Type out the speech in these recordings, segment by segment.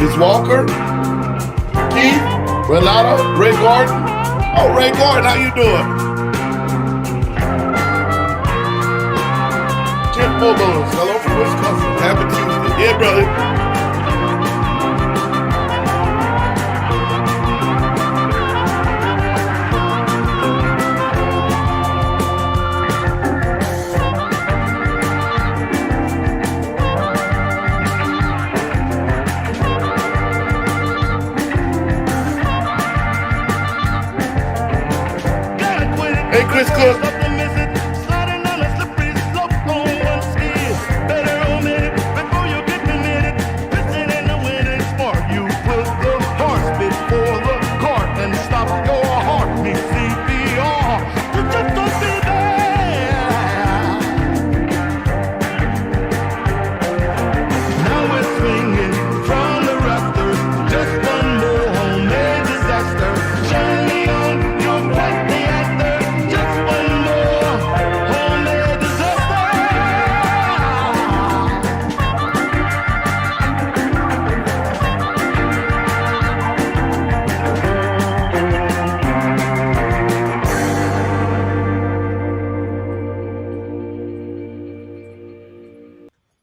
Miss Walker, Keith, Renata, Ray Gordon. Oh, Ray Gordon, how you doing? Kid Bobos, hello from Wisconsin. Happy Tuesday. Yeah, brother. Hey, Chris Cook.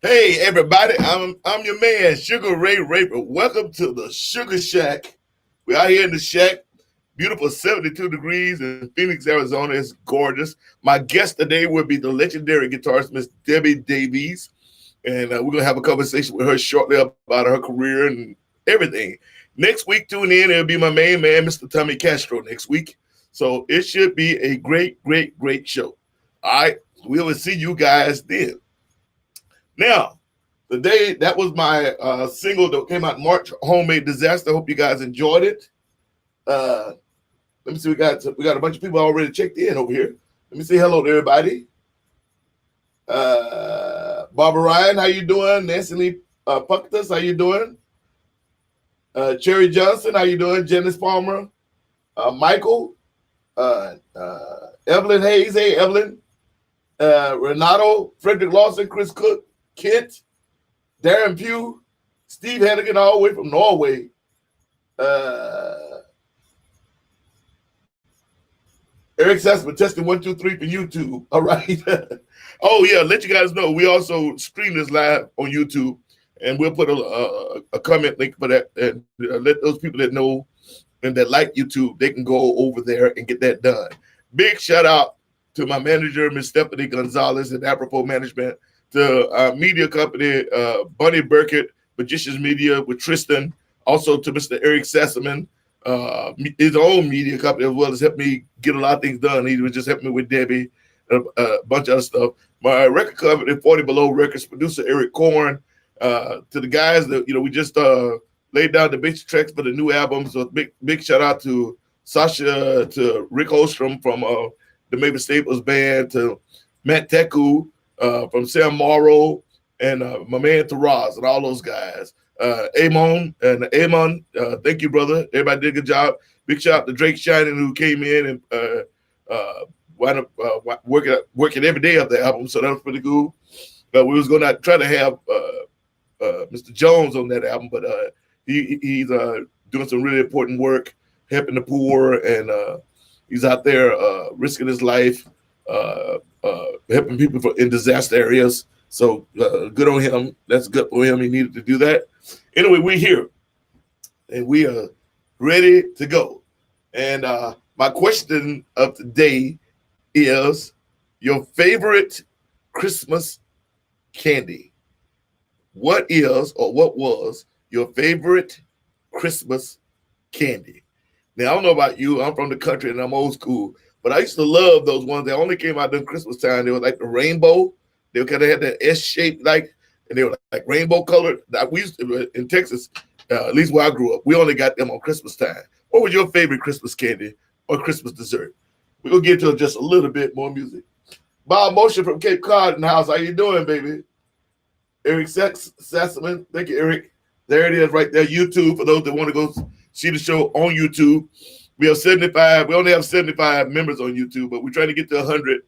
Hey everybody, I'm your man, Sugar Ray Raper. Welcome to the Sugar Shack. We're out here in the shack. Beautiful 72 degrees in Phoenix, Arizona. It's gorgeous. My guest today will be the legendary guitarist, Miss Davies. And we're going to have a conversation with her shortly about her career and everything. Next week, tune in. It'll be my main man, Mr. Tommy Castro, next week. So it should be a great, great, great show. All right, we will see you guys then. Now, today, that was my single that came out in March, Homemade Disaster. I hope you guys enjoyed it. Let me see, we got a bunch of people already checked in over here. Let me say hello to everybody. Barbara Ryan, how you doing? Nancy Lee Puctus, how you doing? Cherry Johnson, how you doing? Janice Palmer, Michael, Evelyn Hayes, hey Evelyn, Renato, Frederick Lawson, Chris Cook, Kent, Darren Pugh, Steve Hannigan, all the way from Norway. Eric Sassman, testing 1, 2, 3 for YouTube. All right. Oh, yeah, let you guys know, we also stream this live on YouTube, and we'll put a comment link for that, and let those people that know and that like YouTube, they can go over there and get that done. Big shout out to my manager, Miss Stephanie Gonzalez at Apropos Management, to our media company, Bunny Burkett, Magicians Media with Tristan, also to Mr. Eric Sassaman, his own media company, as well as helped me get a lot of things done. He was just helping me with Debbie, a bunch of other stuff. My record company, 40 Below Records, producer Eric Korn, to the guys that, we just laid down the basic tracks for the new album. So big shout out to Sasha, to Rick Ostrom from the Mavis Staples Band, to Matt Teku, from Sam Morrow, and my man Taraz, and all those guys. Amon, thank you, brother. Everybody did a good job. Big shout out to Drake Shining, who came in and wound up working every day of the album, so that was pretty cool. We was going to try to have Mr. Jones on that album, but he's doing some really important work, helping the poor, and he's out there risking his life, helping people in disaster areas. So good on him. That's good for him. He needed to do that. Anyway, we're here, and we are ready to go. And my question of the day is your favorite Christmas candy. What is or what was your favorite Christmas candy? Now, I don't know about you. I'm from the country, and I'm old school. But I used to love those ones that only came out during Christmas time. They were like the rainbow. They kind of had that S shape, and they were like rainbow colored. We used to, in Texas, at least where I grew up, we only got them on Christmas time. What was your favorite Christmas candy or Christmas dessert? We're gonna get to just a little bit more music. Bob Motion from Cape Cod in the house. How you doing, baby? Eric Sassaman, thank you, Eric. There it is, right there. YouTube for those that want to go see the show on YouTube. We have 75. We only have 75 members on YouTube, but we're trying to get to 100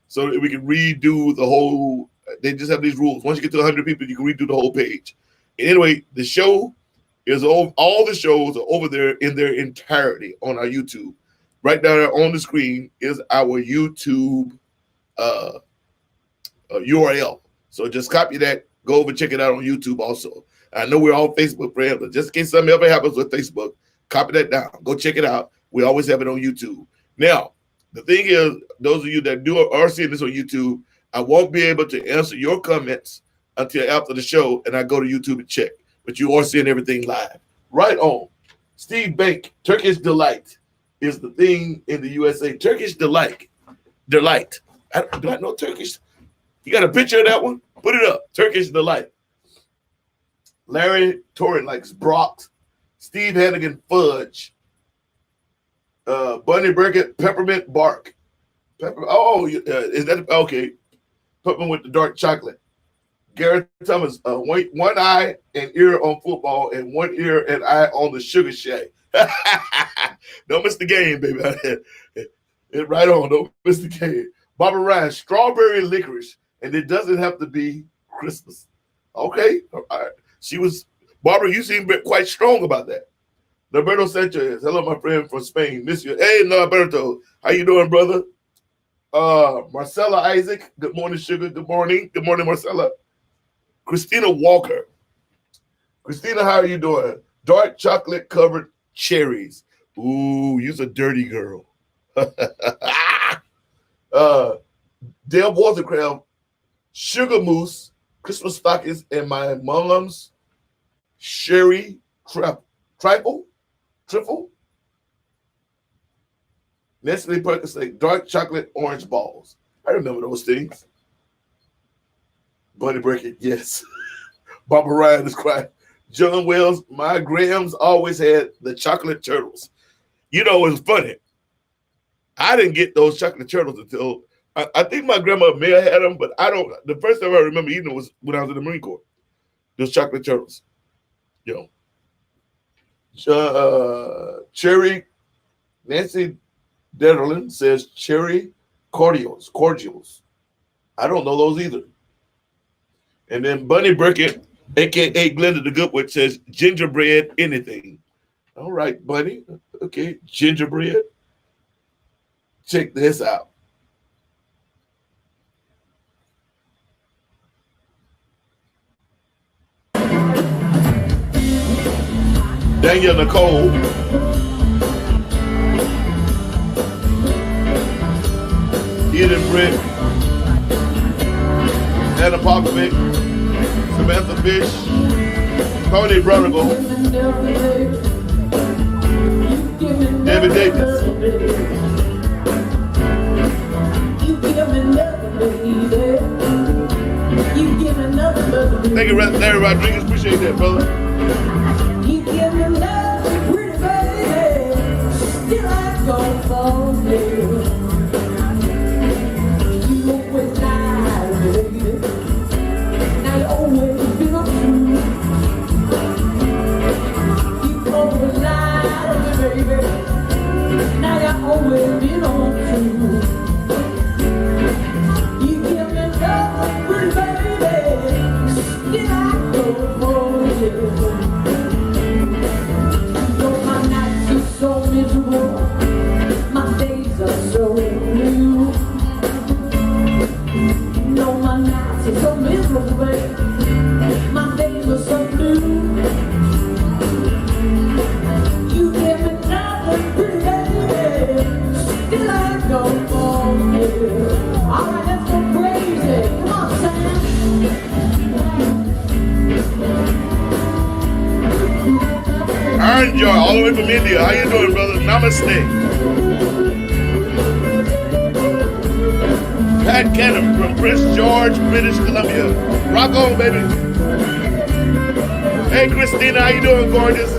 so that we can redo the whole. They just have these rules. Once you get to 100 people, you can redo the whole page. And anyway, the show is all the shows are over there in their entirety on our YouTube. Right down there on the screen is our YouTube URL. So just copy that. Go over and check it out on YouTube also. I know we're all Facebook friends, but just in case something ever happens with Facebook, copy that down. Go check it out. We always have it on YouTube. Now, the thing is, those of you that are seeing this on YouTube, I won't be able to answer your comments until after the show, and I go to YouTube and check. But you are seeing everything live. Right on. Steve Bank, Turkish Delight is the thing in the USA. Turkish Delight. Do I know Turkish? You got a picture of that one? Put it up. Turkish Delight. Larry Torrin likes Brock. Steve Hannigan, Fudge. Bunny Burkett, Peppermint Bark. Is that okay? Peppermint with the dark chocolate. Garrett Thomas, one eye and ear on football and one ear and eye on the Sugar Shack. Don't miss the game, baby. Right on. Don't miss the game. Barbara Ryan, strawberry licorice, and it doesn't have to be Christmas. Okay. All right. Barbara, you seem quite strong about that. Norberto Sanchez, hello, my friend from Spain. Miss you. Hey, Norberto, how you doing, brother? Marcella Isaac, good morning, sugar. Good morning. Good morning, Marcella. Christina Walker. Christina, how are you doing? Dark chocolate covered cherries. Ooh, you're a dirty girl. Dale Watercraft, sugar mousse, Christmas stockings, and my mom's sherry trifle. Nestle Percocet, dark chocolate orange balls. I remember those things. Bunny Breaking, yes. Barbara Ryan is crying. John Wells, my Grahams always had the chocolate turtles. You know, it was funny. I didn't get those chocolate turtles until I think my grandma may have had them, but I don't. The first time I remember eating them was when I was in the Marine Corps. Those chocolate turtles. You know. Cherry, Nancy Detterlin says cherry cordials. I don't know those either. And then Bunny Burkett, a.k.a. Glenda the Goodwood, says gingerbread anything. All right, Bunny. Okay, gingerbread. Check this out. Daniel Nicole. Eden Britt. Anna Popovic. Samantha Fish. Tony Brunigal. David Davis. Thank you, Larry Rodriguez. Appreciate that, brother. You give me love, pretty baby. Still I go for you. You always lie, baby. Now you always been untrue. You always lie, baby. Now you always been untrue. You give me love, pretty baby. Still I go for you. So miserable, my days are so blue. No, my nights are so miserable, baby. My days are so blue. You give me nothing, pretty baby. Still I go for you. All right, let's go crazy. Come on, Sam. Joy, all the way from India. How you doing, brother? Namaste. Pat Cannon from Prince George, British Columbia. Rock on, baby. Hey, Christina, how you doing, gorgeous?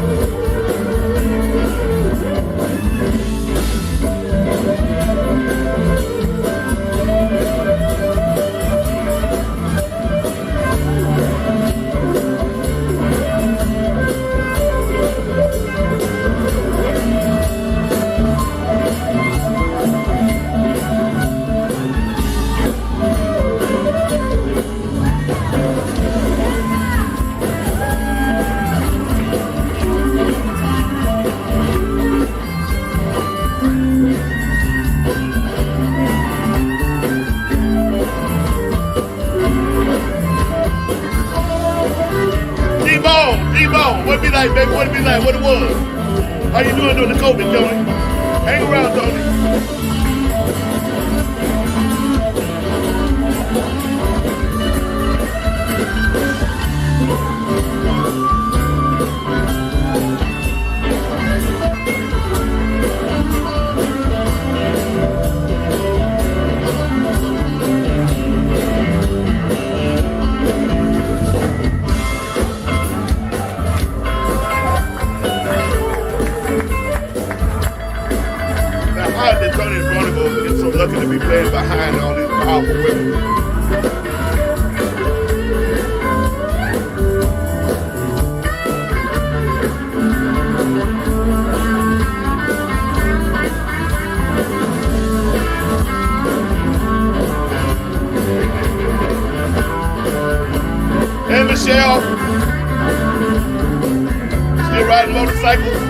on. What it be like, baby? What it be like? What it was? How you doing during the COVID, Tony? Hang around, Tony. That Tony Bronico is so lucky to be playing behind all these powerful women. Hey, Michelle. Still riding motorcycles?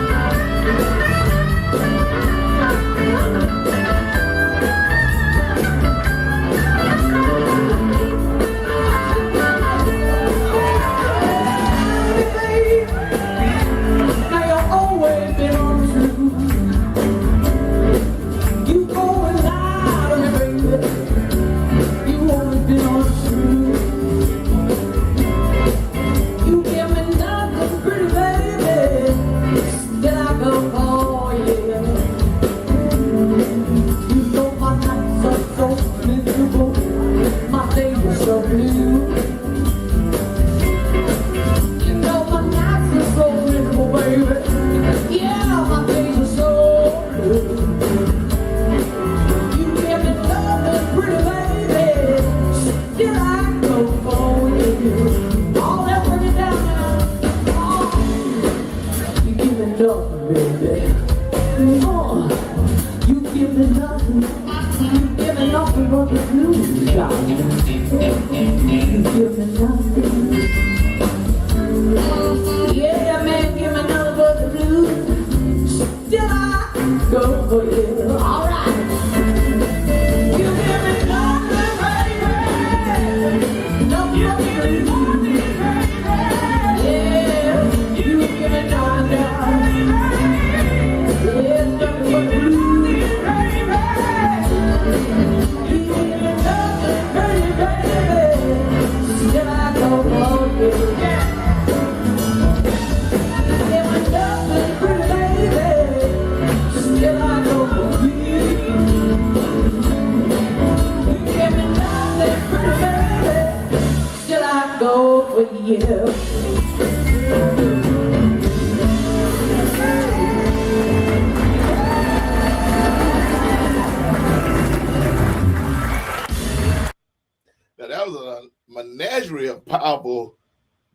Menagerie of powerful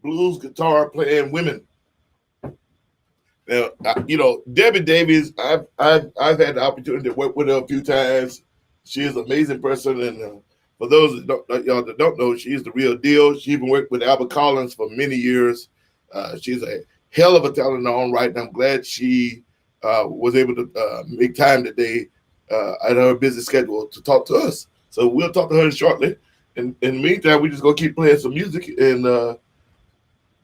blues guitar playing women. Now, you know, Debbie Davies, I've had the opportunity to work with her a few times. She is an amazing person, and for those that don't know, she's the real deal. She even worked with Albert Collins for many years. She's a hell of a talent in her own right, and I'm glad she was able to make time today at her busy schedule to talk to us. So we'll talk to her shortly. In the meantime, we just gonna keep playing some music and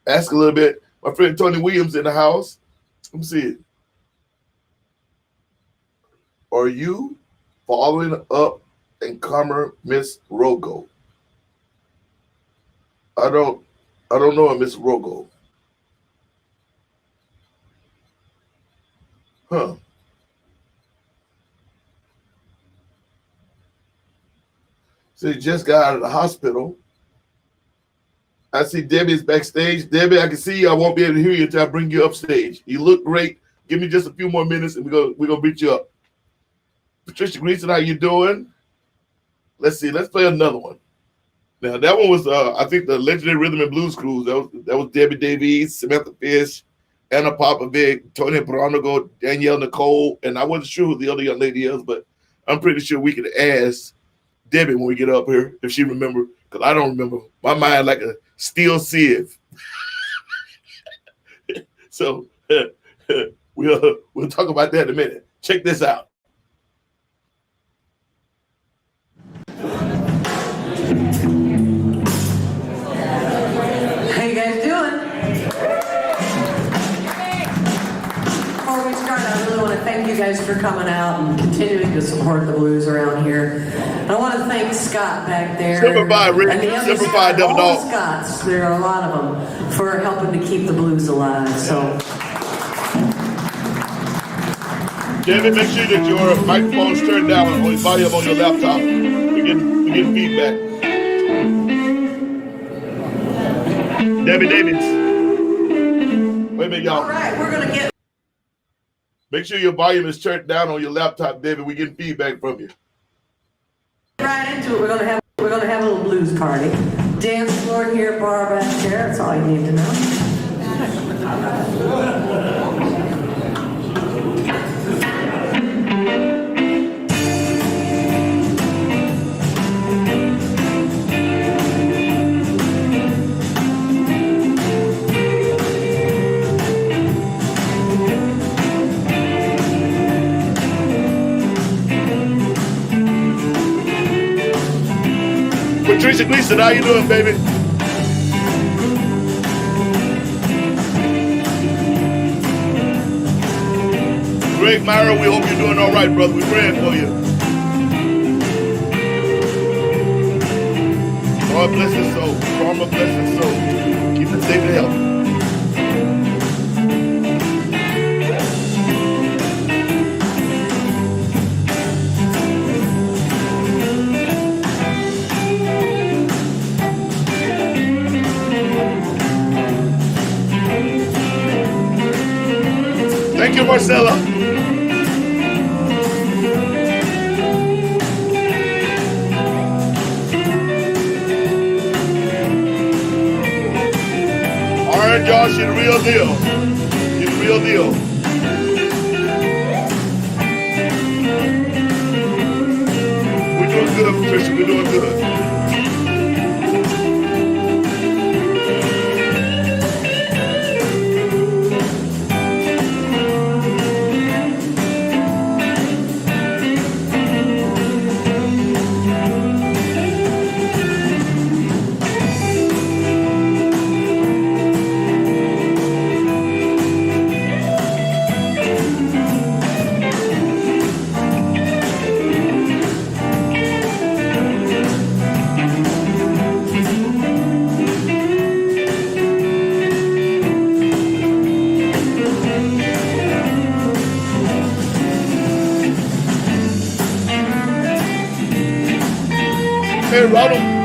ask a little bit. My friend Tony Williams in the house. Let me see it. Are you following up and comer Miss Rogo? I don't know a Miss Rogo. Huh. So he just got out of the hospital. I see Debbie's backstage. Debbie, I can see you. I won't be able to hear you until I bring you upstage. You look great. Give me just a few more minutes and we're gonna beat you up. Patricia Greason, how you doing? Let's see. Let's play another one. Now that one was I think the Legendary Rhythm and Blues Cruise. That was Debbie Davies, Samantha Fish, Anna Popovic, Tony Bronico, Danielle Nicole, and I wasn't sure who the other young lady is, but I'm pretty sure we could ask Debbie when we get up here if she remember, because I don't remember. My mind like a steel sieve. So we'll talk about that in a minute. Check this out. How you guys doing? thank you guys for coming out and continuing to support the blues around here. And I want to thank Scott back there. Simplify, Rick. And the other Simplify, Scott, all Dog. the Scotts, there are a lot of them, for helping to keep the blues alive. So. David, make sure that your microphone's turned down or volume on your laptop. We get feedback. Davies. Wait a minute, y'all. All right, we're going to get. Make sure your volume is turned down on your laptop, David. We get feedback from you. Right into it. We're going to have a little blues party. Dance floor here, bar back there. That's all you need to know. Patricia Gleason, how you doing, baby? Greg Myra, we hope you're doing all right, brother. We're praying for you. God bless his soul. Karma bless his soul. Keep it safe and healthy. Thank you, Marcella. All right, y'all, she's the real deal. She's the real deal. We're doing good, Patricia. We're doing good. Hey, Ronald.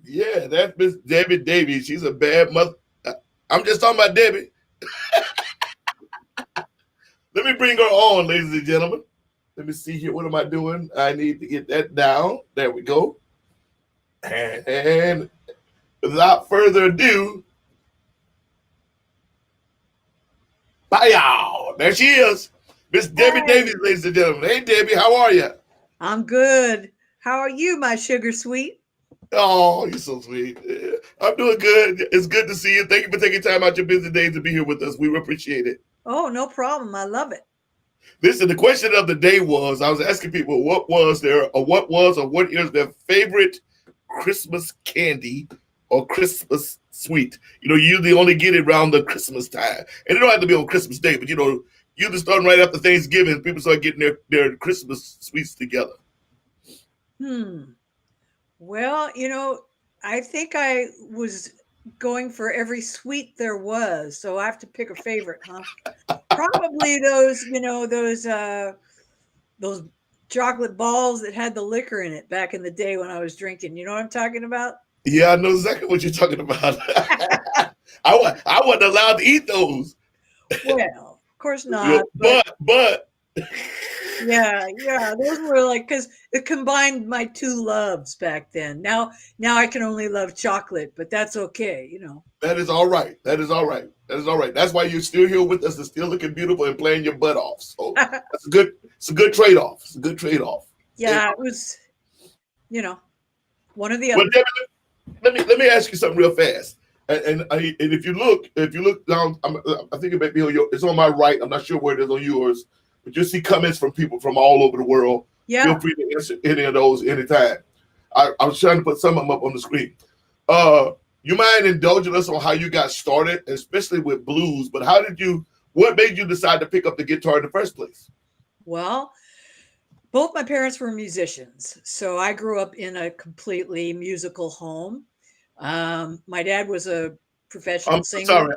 Yeah, that's Miss Debbie Davies. She's a bad mother. I'm just talking about Debbie. Let me bring her on, ladies and gentlemen. Let me see here. What am I doing? I need to get that down. There we go. And without further ado, bye. There she is. Miss Debbie Hey, Davies, ladies and gentlemen. Hey, Debbie, how are you? I'm good. How are you, my sugar sweet? Oh, you're so sweet. Yeah, I'm doing good. It's good to see you. Thank you for taking time out your busy day to be here with us. We appreciate it. Oh, no problem. I love it. Listen, the question of the day was I was asking people what is their favorite Christmas candy or Christmas sweet. You usually only get it around the Christmas time. And it don't have to be on Christmas Day, but usually starting right after Thanksgiving, people start getting their Christmas sweets together. Hmm. Well, I think I was going for every sweet there was, so I have to pick a favorite, huh? Probably those chocolate balls that had the liquor in it back in the day when I was drinking. You know what I'm talking about? Yeah, I know exactly what you're talking about. I wasn't allowed to eat those. Well, of course not, but But yeah, those were like because it combined my two loves back then. Now I can only love chocolate, but that's okay. that is all right. That is all right. That is all right. That's why you're still here with us and still looking beautiful and playing your butt off. So that's a good. It's a good trade off. It's a good trade off. Yeah, it was, you know, one or the Well, other. Debbie, let me ask you something real fast. And if you look down, I think it may be on it's on my right. I'm not sure where it is on yours, but you'll see comments from people from all over the world. Yeah. Feel free to answer any of those anytime. I was trying to put some of them up on the screen. You mind indulging us on how you got started, especially with blues? But what made you decide to pick up the guitar in the first place? Well, both my parents were musicians, so I grew up in a completely musical home. My dad was a I'm professional singer. sorry.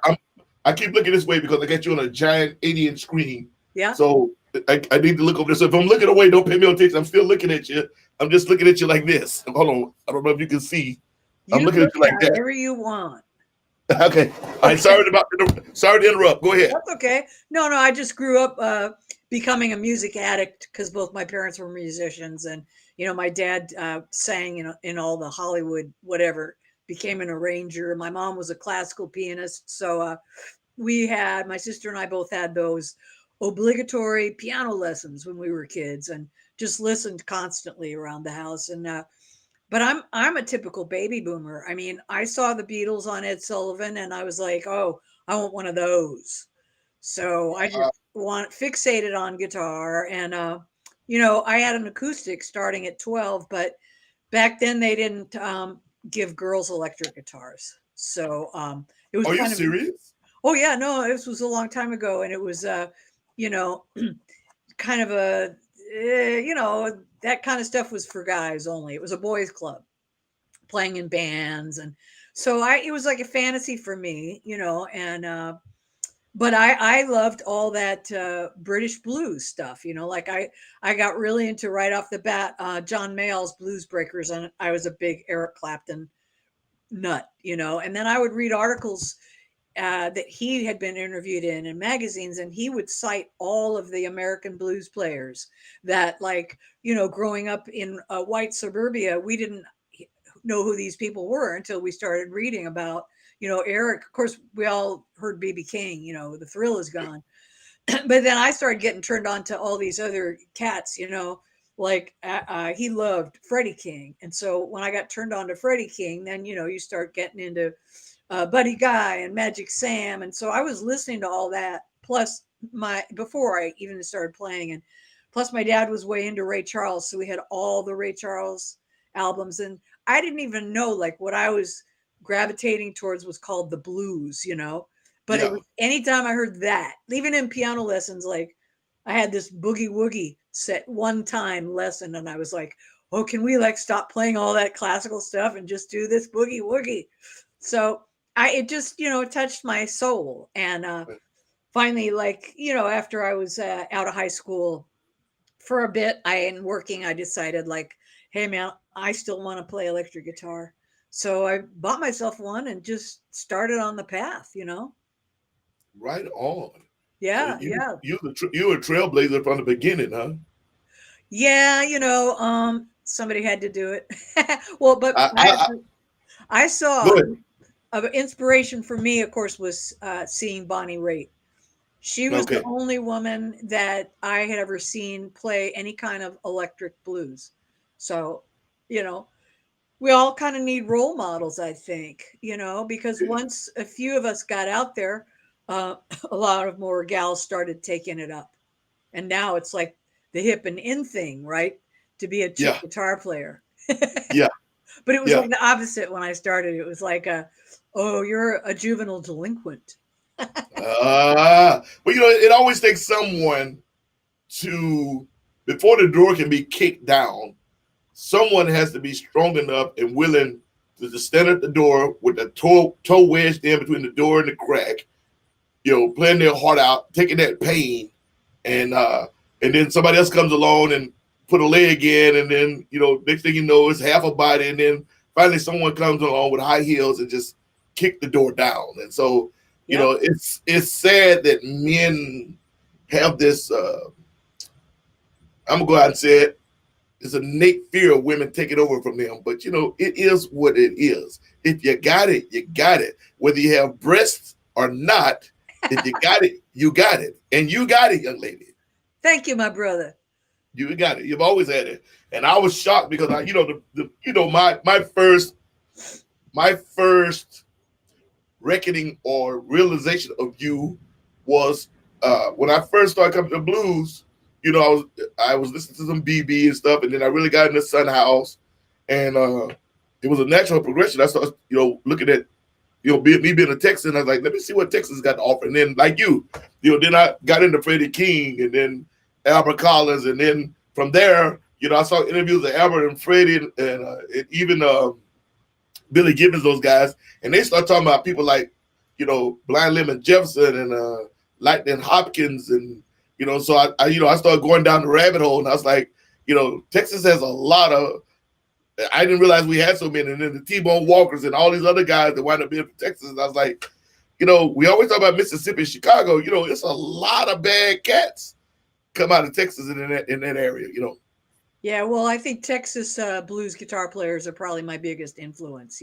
I keep looking this way because I got you on a giant 80-inch screen. Yeah. So I need to look over this. So if I'm looking away, don't pay me no attention. I'm still looking at you. I'm just looking at you like this. Hold on. I don't know if you can see. I'm You looking at look you like that. however you want. Okay. All right. Sorry to interrupt. Go ahead. That's okay. No, I just grew up becoming a music addict because both my parents were musicians, and my dad sang in all the Hollywood whatever. Became an arranger. My mom was a classical pianist, so my sister and I both had those obligatory piano lessons when we were kids, and just listened constantly around the house. And but I'm a typical baby boomer. I mean, I saw the Beatles on Ed Sullivan, and I was like, oh, I want one of those. So I just want fixated on guitar, and I had an acoustic starting at 12, but back then they didn't give girls electric guitars, so it was Are you kind of. serious? Oh yeah, no, this was a long time ago, and it was you know, kind of that kind of stuff was for guys only. It was a boys' club playing in bands, and so it was like a fantasy for me, and but I loved all that British blues stuff. Like I got really into right off the bat John Mayall's Blues Breakers, and I was a big Eric Clapton nut, and then I would read articles that he had been interviewed in magazines, and he would cite all of the American blues players that, like, growing up in white suburbia, we didn't know who these people were until we started reading about, Eric. Of course, we all heard BB King, The Thrill Is Gone. But then I started getting turned on to all these other cats, like he loved Freddie King. And so when I got turned on to Freddie King, then, you start getting into Buddy Guy and Magic Sam. And so I was listening to all that. Plus before I even started playing. And plus my dad was way into Ray Charles. So we had all the Ray Charles albums. And I didn't even know like what I was gravitating towards was called the blues. But it Yeah. was anytime I heard that, even in piano lessons, like I had this boogie woogie set one time lesson, and I was like, oh, can we like stop playing all that classical stuff and just do this boogie woogie? So it just, touched my soul. And finally, like, after I was out of high school for a bit, and working, I decided like, hey man, I still want to play electric guitar. So I bought myself one and just started on the path, Right on. So Yeah, yeah. you were a trailblazer from the beginning, huh? Yeah, somebody had to do it. Well, but I, I, I I saw Go ahead. inspiration for me, of course, was seeing Bonnie Raitt. She was the Okay. only woman that I had ever seen play any kind of electric blues. So, you know, we all kind of need role models, I think, because Yeah. once a few of us got out there, uh, a lot of more gals started taking it up. And now it's like the hip and in thing, right? To be a chick Yeah. guitar player. Yeah. But it was Yeah. like the opposite when I started. It was like oh, you're a juvenile delinquent. But it always takes someone to, before the door can be kicked down, someone has to be strong enough and willing to just stand at the door with the toe wedged in between the door and the crack, playing their heart out, taking that pain, and and then somebody else comes along and put a leg in, and then next thing you know, it's half a body, and then finally someone comes along with high heels and just kick the door down. And so, Yep. it's sad that men have this. I'm gonna go out and say it. It's a innate fear of women taking over from them, but it is what it is. If you got it, you got it. Whether you have breasts or not, if you got it, you got it, and you got it, young lady. Thank you, my brother. You got it. You've always had it. And I was shocked because my first reckoning or realization of you was when I first started coming to blues. I was listening to some BB and stuff, and then I really got into Sun House, and it was a natural progression. I started looking at me being a Texan. I was like, let me see what Texas got to offer, and then like then I got into Freddie King, and then Albert Collins, and then from there, I saw interviews of Albert and Freddie, and even Billy Gibbons, those guys, and they start talking about people like, Blind Lemon Jefferson and Lightning Hopkins, and so I started going down the rabbit hole, and I was like, Texas has a lot of. I didn't realize we had so many, and then the T-Bone Walkers and all these other guys that wind up being from Texas. And I was like, we always talk about Mississippi and Chicago. It's a lot of bad cats come out of Texas in that area. Yeah, well, I think Texas blues guitar players are probably my biggest influence,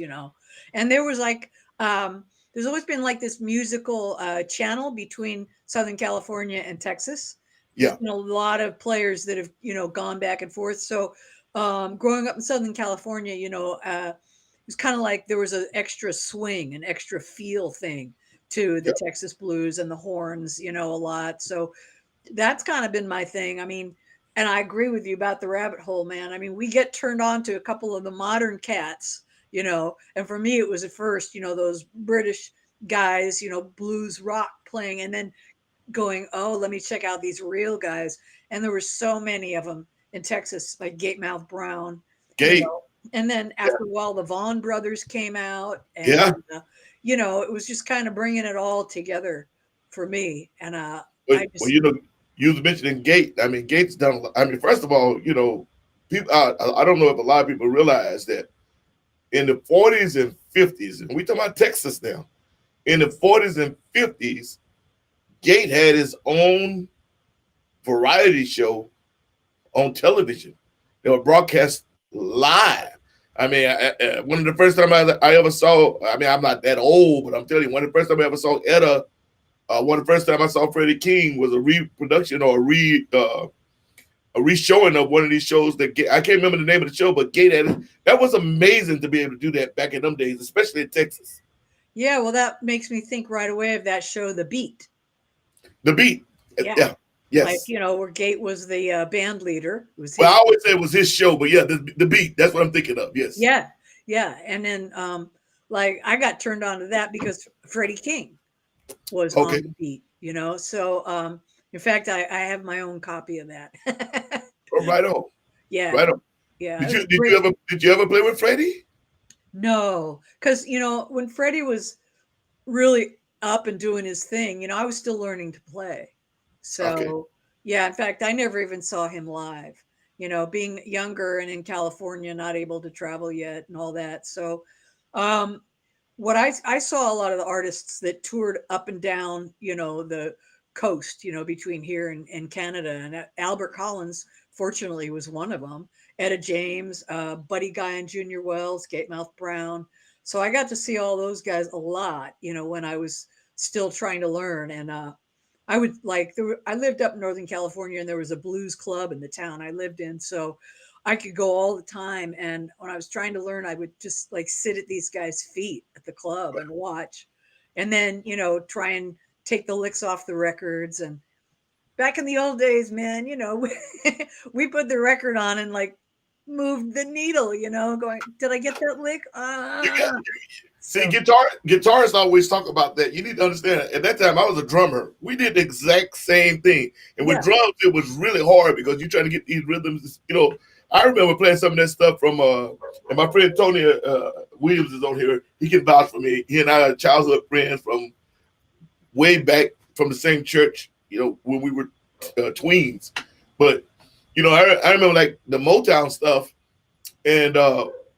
And there was like, there's always been like this musical channel between Southern California and Texas. There's Yeah. been a lot of players that have, gone back and forth. So growing up in Southern California, it was kind of like there was an extra swing, an extra feel thing to the Yeah. Texas blues and the horns, a lot. So that's kind of been my thing. I mean, and I agree with you about the rabbit hole, man. I mean, we get turned on to a couple of the modern cats, and for me, it was at first, those British guys, blues rock playing, and then going, oh, let me check out these real guys. And there were so many of them in Texas, like Gatemouth Brown, Gate. and then Yeah. after a while, the Vaughn brothers came out, and, Yeah. it was just kind of bringing it all together for me. And Well, I well, just, you was mentioning Gate. I mean, Gate's done. I mean, first of all, people. I don't know if a lot of people realize that in the 40s and 50s, and we talking about Texas now. In the 40s and 50s, Gate had his own variety show on television. They were broadcast live. I mean, one of the first time I ever saw. I mean, I'm not that old, but I'm telling you, one of the first time I ever saw Etta. One of the first time I saw Freddie King was a reproduction or a re-showing of one of these shows that I can't remember the name of the show, but Gate had it. That was amazing to be able to do that back in them days, especially in Texas. yeah, well, that makes me think right away of that show, The Beat. The Beat, Yeah. yeah, Like, yes. where Gate was the band leader. It was Well, I his. always say it was his show, but yeah, the Beat. That's what I'm thinking of. Yes. Yeah. Yeah. And then, like, I got turned on to that because Freddie King was on Okay. The Beat, So, in fact, I have my own copy of that. Oh, right on. Yeah. Right on. Yeah. Did It was you did great. you ever did you ever play with Freddie? No, because, when Freddie was really up and doing his thing, I was still learning to play. Okay. So, yeah, in fact, I never even saw him live, being younger and in California, not able to travel yet and all that. So, Um, what I saw a lot of the artists that toured up and down, the coast, between here and Canada, and Albert Collins, fortunately, was one of them. Etta James, Buddy Guy and Junior Wells, Gatemouth Brown. So I got to see all those guys a lot, when I was still trying to learn. And I would like, I lived up in Northern California, and there was a blues club in the town I lived in. So I could go all the time. And when I was trying to learn, I would just like sit at these guys' feet at the club and watch. And then, try and take the licks off the records. And back in the old days, man, we put the record on and like moved the needle, going, did I get that lick? See, So, guitarists always talk about that. You need to understand. At that time, I was a drummer. We did the exact same thing, and with yeah. drums, it was really hard because you're trying to get these rhythms. I remember playing some of that stuff from. And my friend Tony Williams is on here. He can vouch for me. He and I are childhood friends from way back from the same church. When we were tweens. But I remember like the Motown stuff, and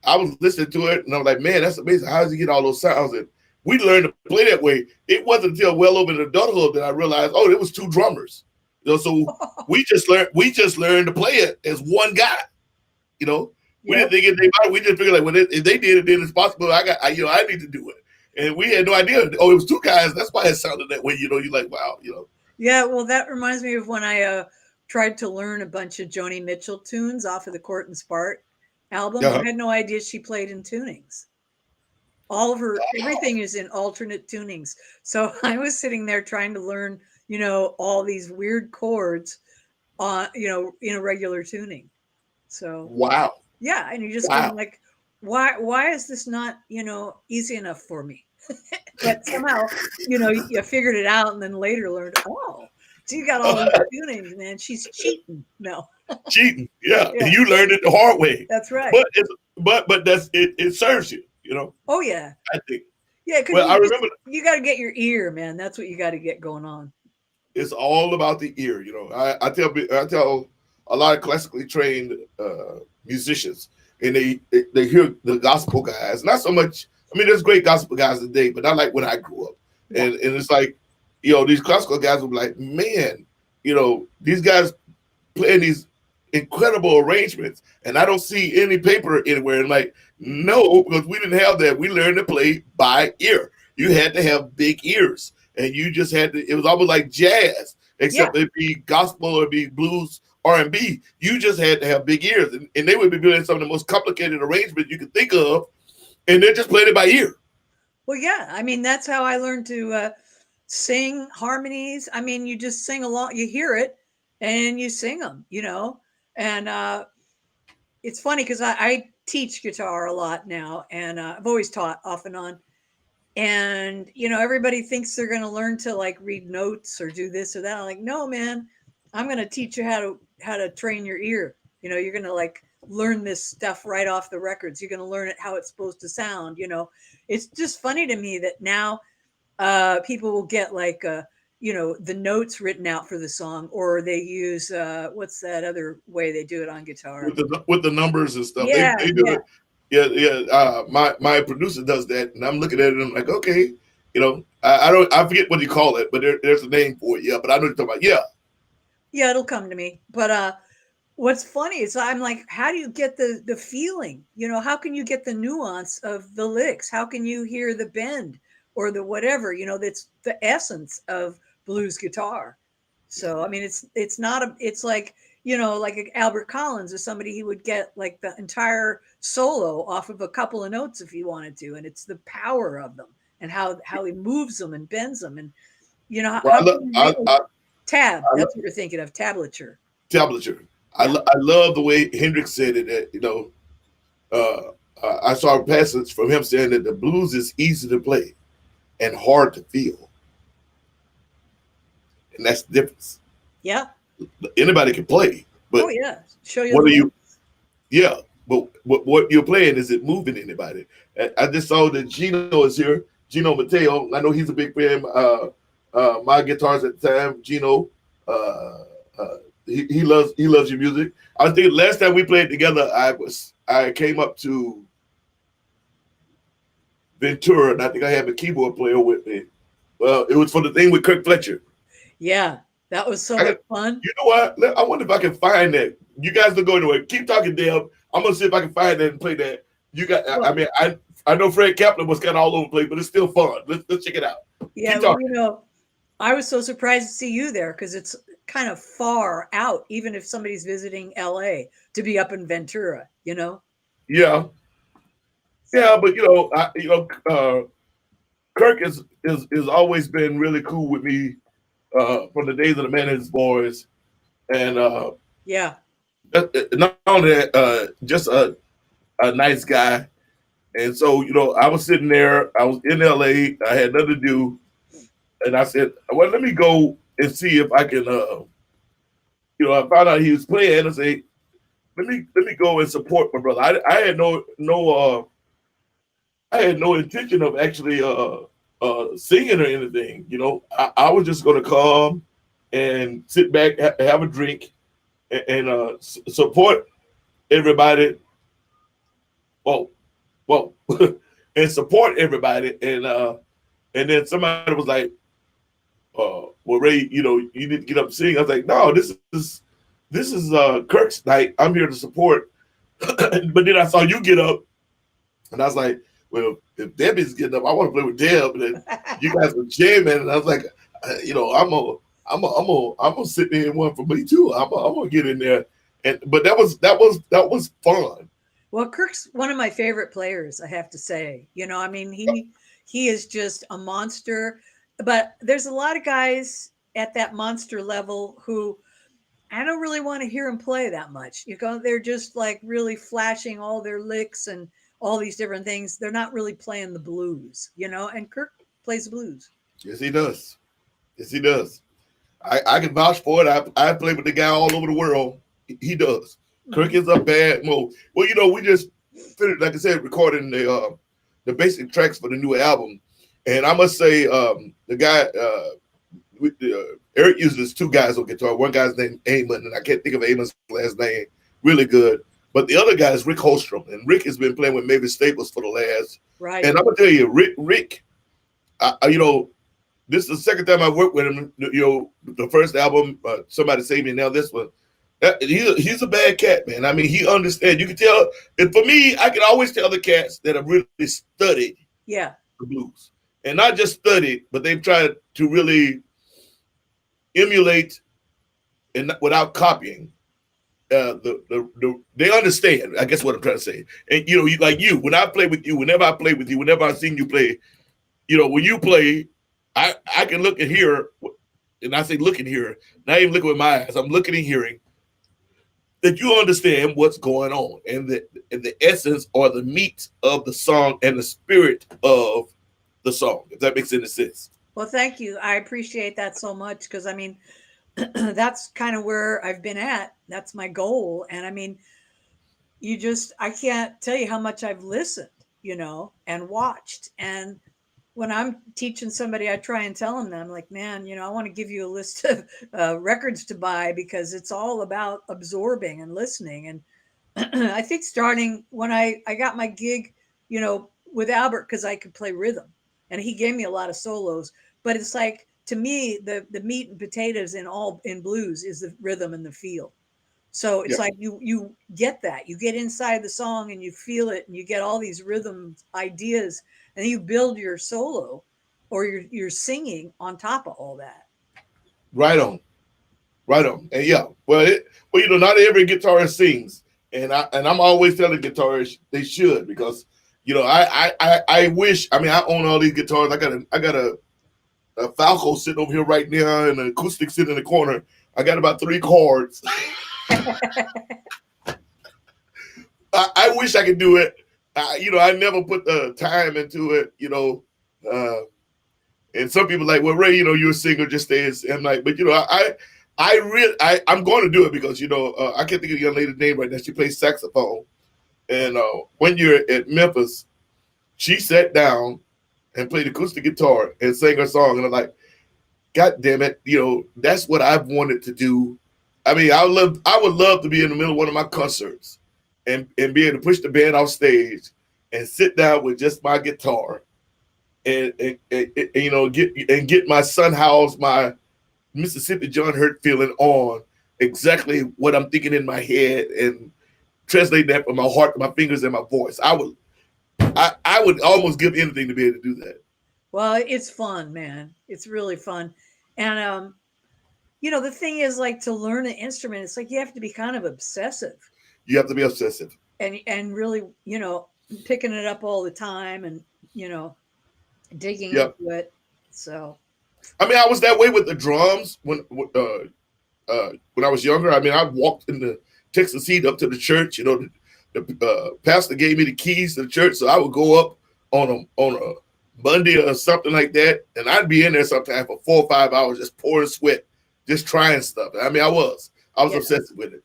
I was listening to it, and I'm like, man, that's amazing. How does he get all those sounds? And we learned to play that way. It wasn't until well over in adulthood that I realized, oh, it was two drummers. So we just learned to play it as one guy. We didn't think anything about it. We just figured like, well, if they did it, then it's possible. I need to do it. And we had no idea. Oh, it was two guys. That's why it sounded that way. You're like, wow. Yeah, well, that reminds me of when I tried to learn a bunch of Joni Mitchell tunes off of the Court and Spart album. Uh-huh. I had no idea she played in tunings. All of her, everything is in alternate tunings. So I was sitting there trying to learn, all these weird chords in a regular tuning. So Wow. yeah, and you just Wow. going like, why is this not, easy enough for me? But somehow, you figured it out, and then later learned, oh, so you got all these tunings, man. She's cheating. No. Cheating. Yeah. Yeah. You learned it the hard way. That's right. But that's it. It serves you. Oh yeah. I think. Yeah, because Well, I remember you got to get your ear, man. That's what you got to get going on. it's all about the ear. I tell a lot of classically trained musicians, and they hear the gospel guys. Not so much. I mean, there's great gospel guys today, but not like when I grew up. Yeah. And it's like, these classical guys will be like, man, these guys playing these incredible arrangements, and I don't see any paper anywhere. And like, no, because we didn't have that. We learned to play by ear. You had to have big ears, and you just had to. It was almost like jazz, except it'd be gospel or it'd be blues, R&B. You just had to have big ears, and they would be doing some of the most complicated arrangements you could think of, and they're just playing it by ear. Well, yeah. I mean, that's how I learned to sing harmonies. I mean, you just sing along. You hear it, and you sing them. And it's funny because I teach guitar a lot now, and I've always taught off and on. And everybody thinks they're going to learn to like read notes or do this or that. I'm like, no, man, I'm going to teach you how to train your ear. You're going to like learn this stuff right off the records. You're going to learn it how it's supposed to sound. It's just funny to me that now people will get like the notes written out for the song, or they use what's that other way they do it on guitar with the numbers and stuff. Yeah, they do it. Yeah. My producer does that, and I'm looking at it and I'm like, okay, I forget what you call it, but there's a name for it. Yeah, but I know what you're talking about. Yeah, it'll come to me. But what's funny is I'm like, how do you get the feeling? How can you get the nuance of the licks? How can you hear the bend or the whatever? That's the essence of blues guitar. So I mean, it's not it's like like Albert Collins or somebody, he would get like the entire solo off of a couple of notes if he wanted to, and it's the power of them and how he moves them and bends them, and tab. That's what you're thinking of, tablature. Tablature. Yeah. I love the way Hendrix said it. That I saw a passage from him saying that the blues is easy to play and hard to feel, and that's the difference. Yeah. Anybody can play, but show you. What are you? Yeah, but what you're playing, is it moving anybody? I just saw that Gino is here. Gino Mateo. I know he's a big fan. My guitars at the time, Gino. He loves your music. I think last time we played together, I came up to Ventura, and I think I had the keyboard player with me. Well, it was for the thing with Kirk Fletcher. Yeah, that was so I much got, fun. you know what? I wonder if I can find that. You guys don't go anywhere. Keep talking, Deb. I'm gonna see if I can find that and play that. You got. I Well, mean, I know Fred Kaplan was kind of all over the place, but it's still fun. Let's check it out. yeah, Keep well, talking. I was so surprised to see you there because it's kind of far out, even if somebody's visiting LA to be up in Ventura. Yeah, So, yeah, but Kirk is always been really cool with me from the days of the Man and His Boys, and yeah, not only that, just a nice guy. And so, I was sitting there. I was in LA. I had nothing to do, and I said, "Well, let me go and see if I can." I found out he was playing. I say, "Let me go and support my brother." I had no intention of actually singing or anything. I was just going to come and sit back, have a drink, and support everybody. Whoa, whoa, and support everybody. And then somebody was like, "Well, Ray, you need to get up and sing." I was like, "No, this is Kirk's night. I'm here to support." But then I saw you get up, and I was like, "Well, if Debbie's getting up, I want to play with Deb." And then you guys were jamming, and I was like, I'm gonna sit there in one for me too. I'm gonna get in there." But that was fun. well, Kirk's one of my favorite players, I have to say. I mean, he is just a monster. But there's a lot of guys at that monster level who I don't really want to hear him play that much. They're just like really flashing all their licks and all these different things. They're not really playing the blues. And Kirk plays the blues. Yes, he does. Yes, he does. I can vouch for it. I play with the guy all over the world. He does. Kirk is a bad mode. Well, we just finished, like I said, recording the basic tracks for the new album, and I must say, the guy Eric uses two guys on guitar. One guy's named Eamon, and I can't think of Eamon's last name. Really good. But the other guy is Rick Holstrom, and Rick has been playing with Mavis Staples for the last. Right. And I'm gonna tell you, Rick, this is the second time I've worked with him. The first album, Somebody Save Me. Now this one, he's a bad cat, man. I mean, he understands. You can tell. And for me, I can always tell the cats that have really studied Yeah. the blues, and not just studied, but they've tried to really emulate and without copying. They understand. I guess what I'm trying to say. And when I play with you, whenever I play with you, whenever I've seen you play, when you play, I can look and hear, and I say look and hear, not even looking with my eyes. I'm looking and hearing that you understand what's going on and the essence or the meat of the song and the spirit of the song. If that makes any sense. Well, thank you. I appreciate that so much because I mean, that's kind of where I've been at. That's my goal. And I mean, I can't tell you how much I've listened, and watched. And when I'm teaching somebody, I try and tell them that I'm like, man, I want to give you a list of records to buy because it's all about absorbing and listening. And I think starting when I got my gig, with Albert, because I could play rhythm and he gave me a lot of solos, but it's like, to me, the meat and potatoes in blues is the rhythm and the feel. So it's like you get that. You get inside the song and you feel it and you get all these rhythm ideas and then you build your solo or your singing on top of all that. Right on. Right on. And not every guitarist sings. And I'm always telling guitarists they should because I wish, I mean, I own all these guitars. I got a Falco sitting over here right now and an acoustic sitting in the corner. I got about 3 chords. I wish I could do it. I never put the time into it, and some people like, well, Ray, you're a singer, just stay. I'm like, but I'm going to do it because, I can't think of the young lady's name right now. She plays saxophone. And when you're at Memphis, she sat down and played acoustic guitar and sang her song. And I'm like, God damn it. That's what I've wanted to do. I mean, I would love to be in the middle of one of my concerts and be able to push the band off stage and sit down with just my guitar and get my Son House, my Mississippi John Hurt feeling on exactly what I'm thinking in my head and translate that from my heart to my fingers and my voice. I would almost give anything to be able to do that. Well, it's fun, man. It's really fun. And the thing is, like, to learn an instrument, it's like you have to be kind of obsessive You have to be obsessive. and really, picking it up all the time and, digging Yep. into it. So, I mean, I was that way with the drums when I was younger. I mean, I walked in the Texas seat up to the church. The pastor gave me the keys to the church, so I would go up on a Monday or something like that, and I'd be in there sometimes for 4 or 5 hours, just pouring sweat, just trying stuff. I mean, I was yeah. obsessed with it.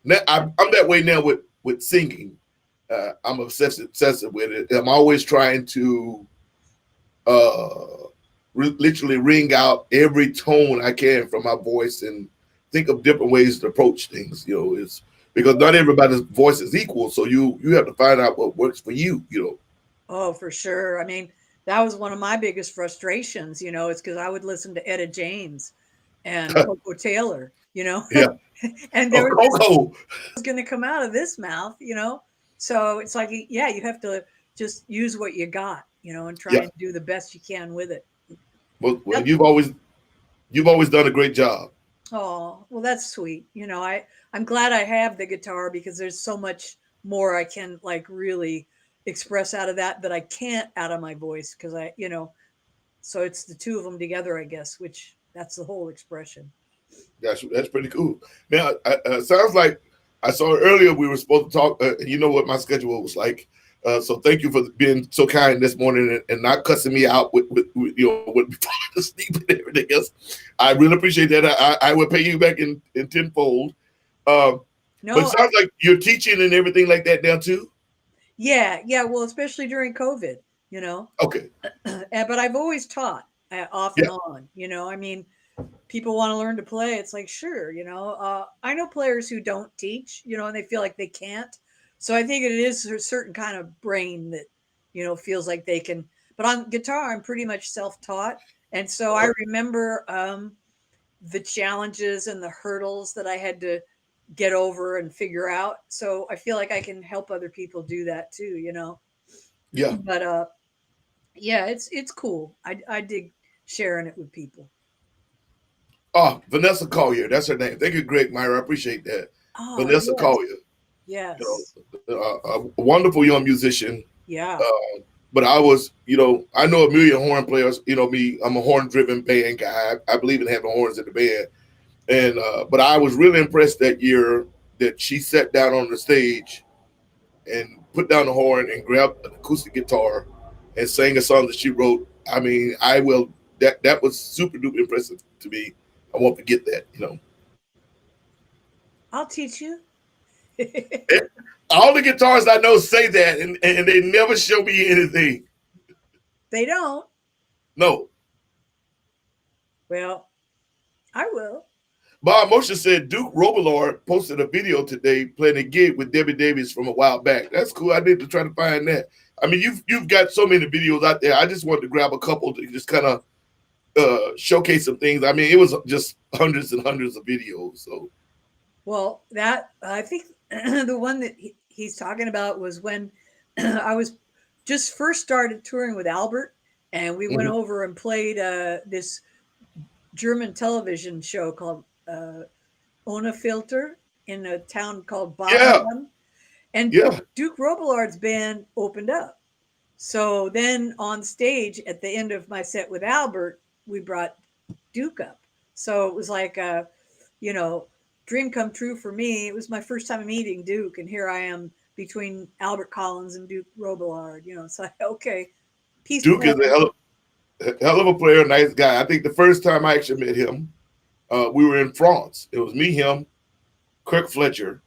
Now, I'm that way now with singing. I'm obsessive with it. I'm always trying to literally ring out every tone I can from my voice and think of different ways to approach things. It's because not everybody's voice is equal, so you have to find out what works for you. Oh, for sure. I mean, that was one of my biggest frustrations, it's because I would listen to Etta James and Coco Taylor, Yeah. and there was Coco. going to come out of this mouth, so it's like, yeah, you have to just use what you got, and try and do the best you can with it. Well, you've always done a great job. Oh, well, that's sweet. I'm glad I have the guitar because there's so much more I can, like, really express out of that I can't out of my voice because so it's the two of them together, I guess, which that's the whole expression. That's pretty cool. Now, sounds like I saw earlier we were supposed to talk. You know what my schedule was like. So thank you for being so kind this morning and not cussing me out with when falling asleep and everything else. I really appreciate that. I will pay you back in tenfold. No, but it sounds like you're teaching and everything like that now too. Yeah. Well, especially during COVID, Okay. But I've always taught off and on. I mean, people want to learn to play. It's like, sure, I know players who don't teach, and they feel like they can't. So I think it is a certain kind of brain that, feels like they can. But on guitar, I'm pretty much self-taught. And so I remember the challenges and the hurdles that I had to get over and figure out. So I feel like I can help other people do that too, Yeah. But yeah, it's cool. I dig sharing it with people. Oh, Vanessa Collier, that's her name. Thank you, Greg Meyer. I appreciate that. Vanessa Collier. Yes. A wonderful young musician. Yeah. But I was, I know a million horn players. Me, I'm a horn-driven band guy. I believe in having horns in the band. And but I was really impressed that year that she sat down on the stage and put down the horn and grabbed an acoustic guitar and sang a song that she wrote. I mean, that was super duper impressive to me. I won't forget that, I'll teach you. All the guitarists I know say that, and they never show me anything. They don't. No. Well, I will. Bob Moshe said Duke Robillard posted a video today playing a gig with Debbie Davies from a while back. That's cool. I need to try to find that. I mean, you've got so many videos out there. I just wanted to grab a couple to just kind of showcase some things. I mean, it was just hundreds and hundreds of videos. So, well, that I think the one that he's talking about was when I was just first started touring with Albert, and we went over and played this German television show called Ohne Filter in a town called Baden. And Duke Robillard's band opened up. So then on stage at the end of my set with Albert, we brought Duke up. So it was like a, dream come true for me. It was my first time meeting Duke, and here I am between Albert Collins and Duke Robillard. It's like, okay, peace. Duke is a hell of a player, nice guy. I think the first time I actually met him, we were in France. It was me, him, Kirk Fletcher.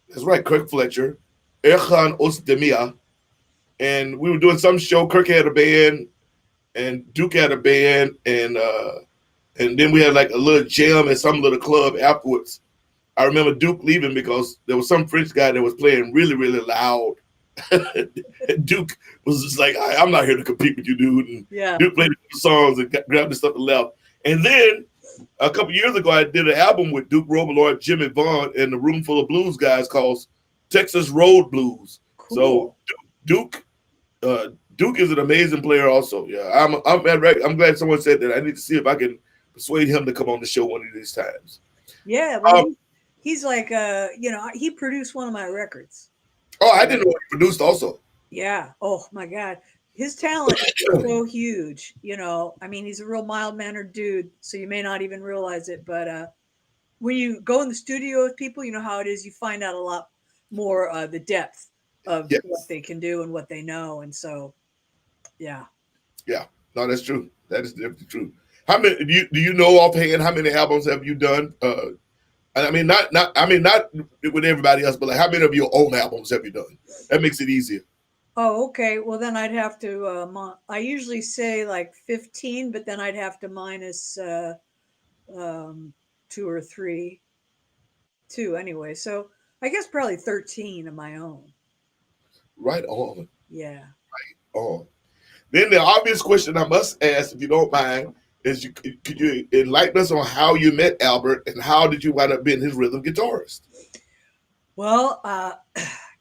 That's right, Kirk Fletcher, Erhan Ostemia, and we were doing some show. Kirk had a band, and Duke had a band, and then we had like a little jam at some little club afterwards. I remember Duke leaving because there was some French guy that was playing really, really loud, And Duke was just like, I'm not here to compete with you, dude. And Yeah. Duke played the songs and grabbed the stuff and left. And then a couple years ago, I did an album with Duke Robillard, Jimmy Vaughn, and a room full of blues guys called Texas Road Blues. Cool. So Duke is an amazing player also. Yeah, I'm glad someone said that. I need to see if I can persuade him to come on the show one of these times. Yeah, well, he's like, he produced one of my records. Oh, I didn't know he produced also. Yeah. Oh my God, his talent is so huge. I mean, he's a real mild-mannered dude, so you may not even realize it. But when you go in the studio with people, you know how it is. You find out a lot more the depth of what they can do and what they know, and so, yeah. Yeah, no, that's true. That is definitely true. How many do you know offhand? How many albums have you done? I mean, not with everybody else, but like how many of your own albums have you done? That makes it easier. Oh, okay. Well, then I'd have to. I usually say like 15, but then I'd have to minus 2 or 3, 2 anyway. So I guess probably 13 of my own. Right on. Yeah. Right on. Then the obvious question I must ask, if you don't mind, is could you enlighten us on how you met Albert and how did you wind up being his rhythm guitarist? Well,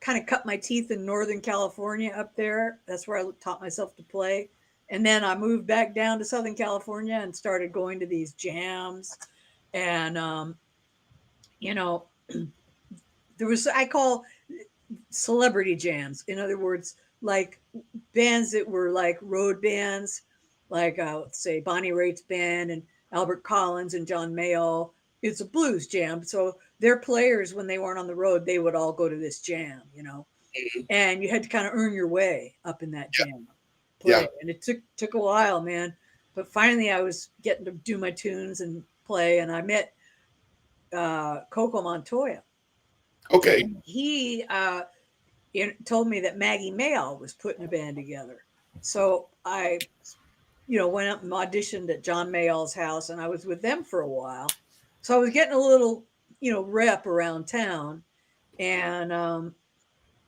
kind of cut my teeth in Northern California up there. That's where I taught myself to play. And then I moved back down to Southern California and started going to these jams. And, there was, I call celebrity jams. In other words, like bands that were like road bands, like let's say Bonnie Raitt's band and Albert Collins and John Mayall. It's a blues jam. So their players, when they weren't on the road, they would all go to this jam, and you had to kind of earn your way up in that jam. Play. Yeah. And it took a while, man. But finally I was getting to do my tunes and play, and I met Coco Montoya. Okay. And he told me that Maggie Mayall was putting a band together. So I, went up and auditioned at John Mayall's house, and I was with them for a while. So I was getting a little, rep around town. And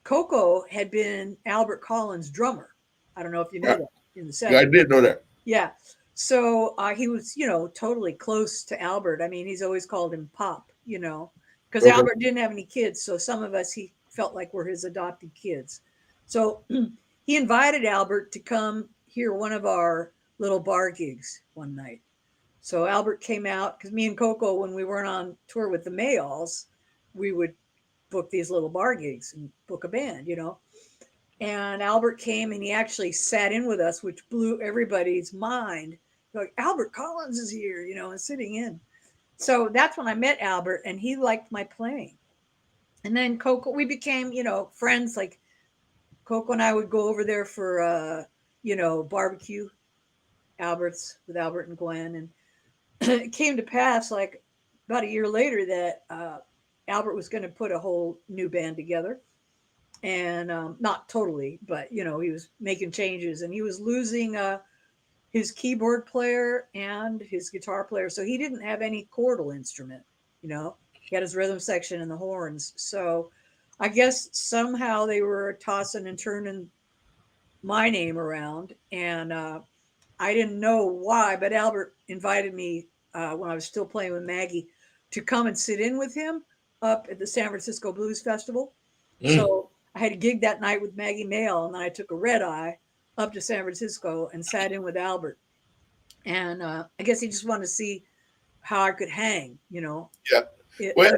Coco had been Albert Collins' drummer. I don't know if you know that in the 70s. Yeah, I did know that. Yeah. So he was, totally close to Albert. I mean, he's always called him Pop, because Albert didn't have any kids. So some of us, he felt like we're his adopted kids. So he invited Albert to come hear one of our little bar gigs one night. So Albert came out, because me and Coco, when we weren't on tour with the Mayalls, we would book these little bar gigs and book a band, And Albert came and he actually sat in with us, which blew everybody's mind. Like, Albert Collins is here, and sitting in. So that's when I met Albert, and he liked my playing. And then Coco, we became, friends. Like Coco and I would go over there for, barbecue, Albert's with Albert and Gwen. And it came to pass, like about a year later, that Albert was going to put a whole new band together. And not totally, but, he was making changes, and he was losing his keyboard player and his guitar player. So he didn't have any chordal instrument, he had his rhythm section and the horns. So I guess somehow they were tossing and turning my name around, and I didn't know why, but Albert invited me when I was still playing with Maggie to come and sit in with him up at the San Francisco Blues Festival. So I had a gig that night with Maggie Mayall, and then I took a red eye up to San Francisco and sat in with Albert. And I guess he just wanted to see how I could hang, Yeah. Well,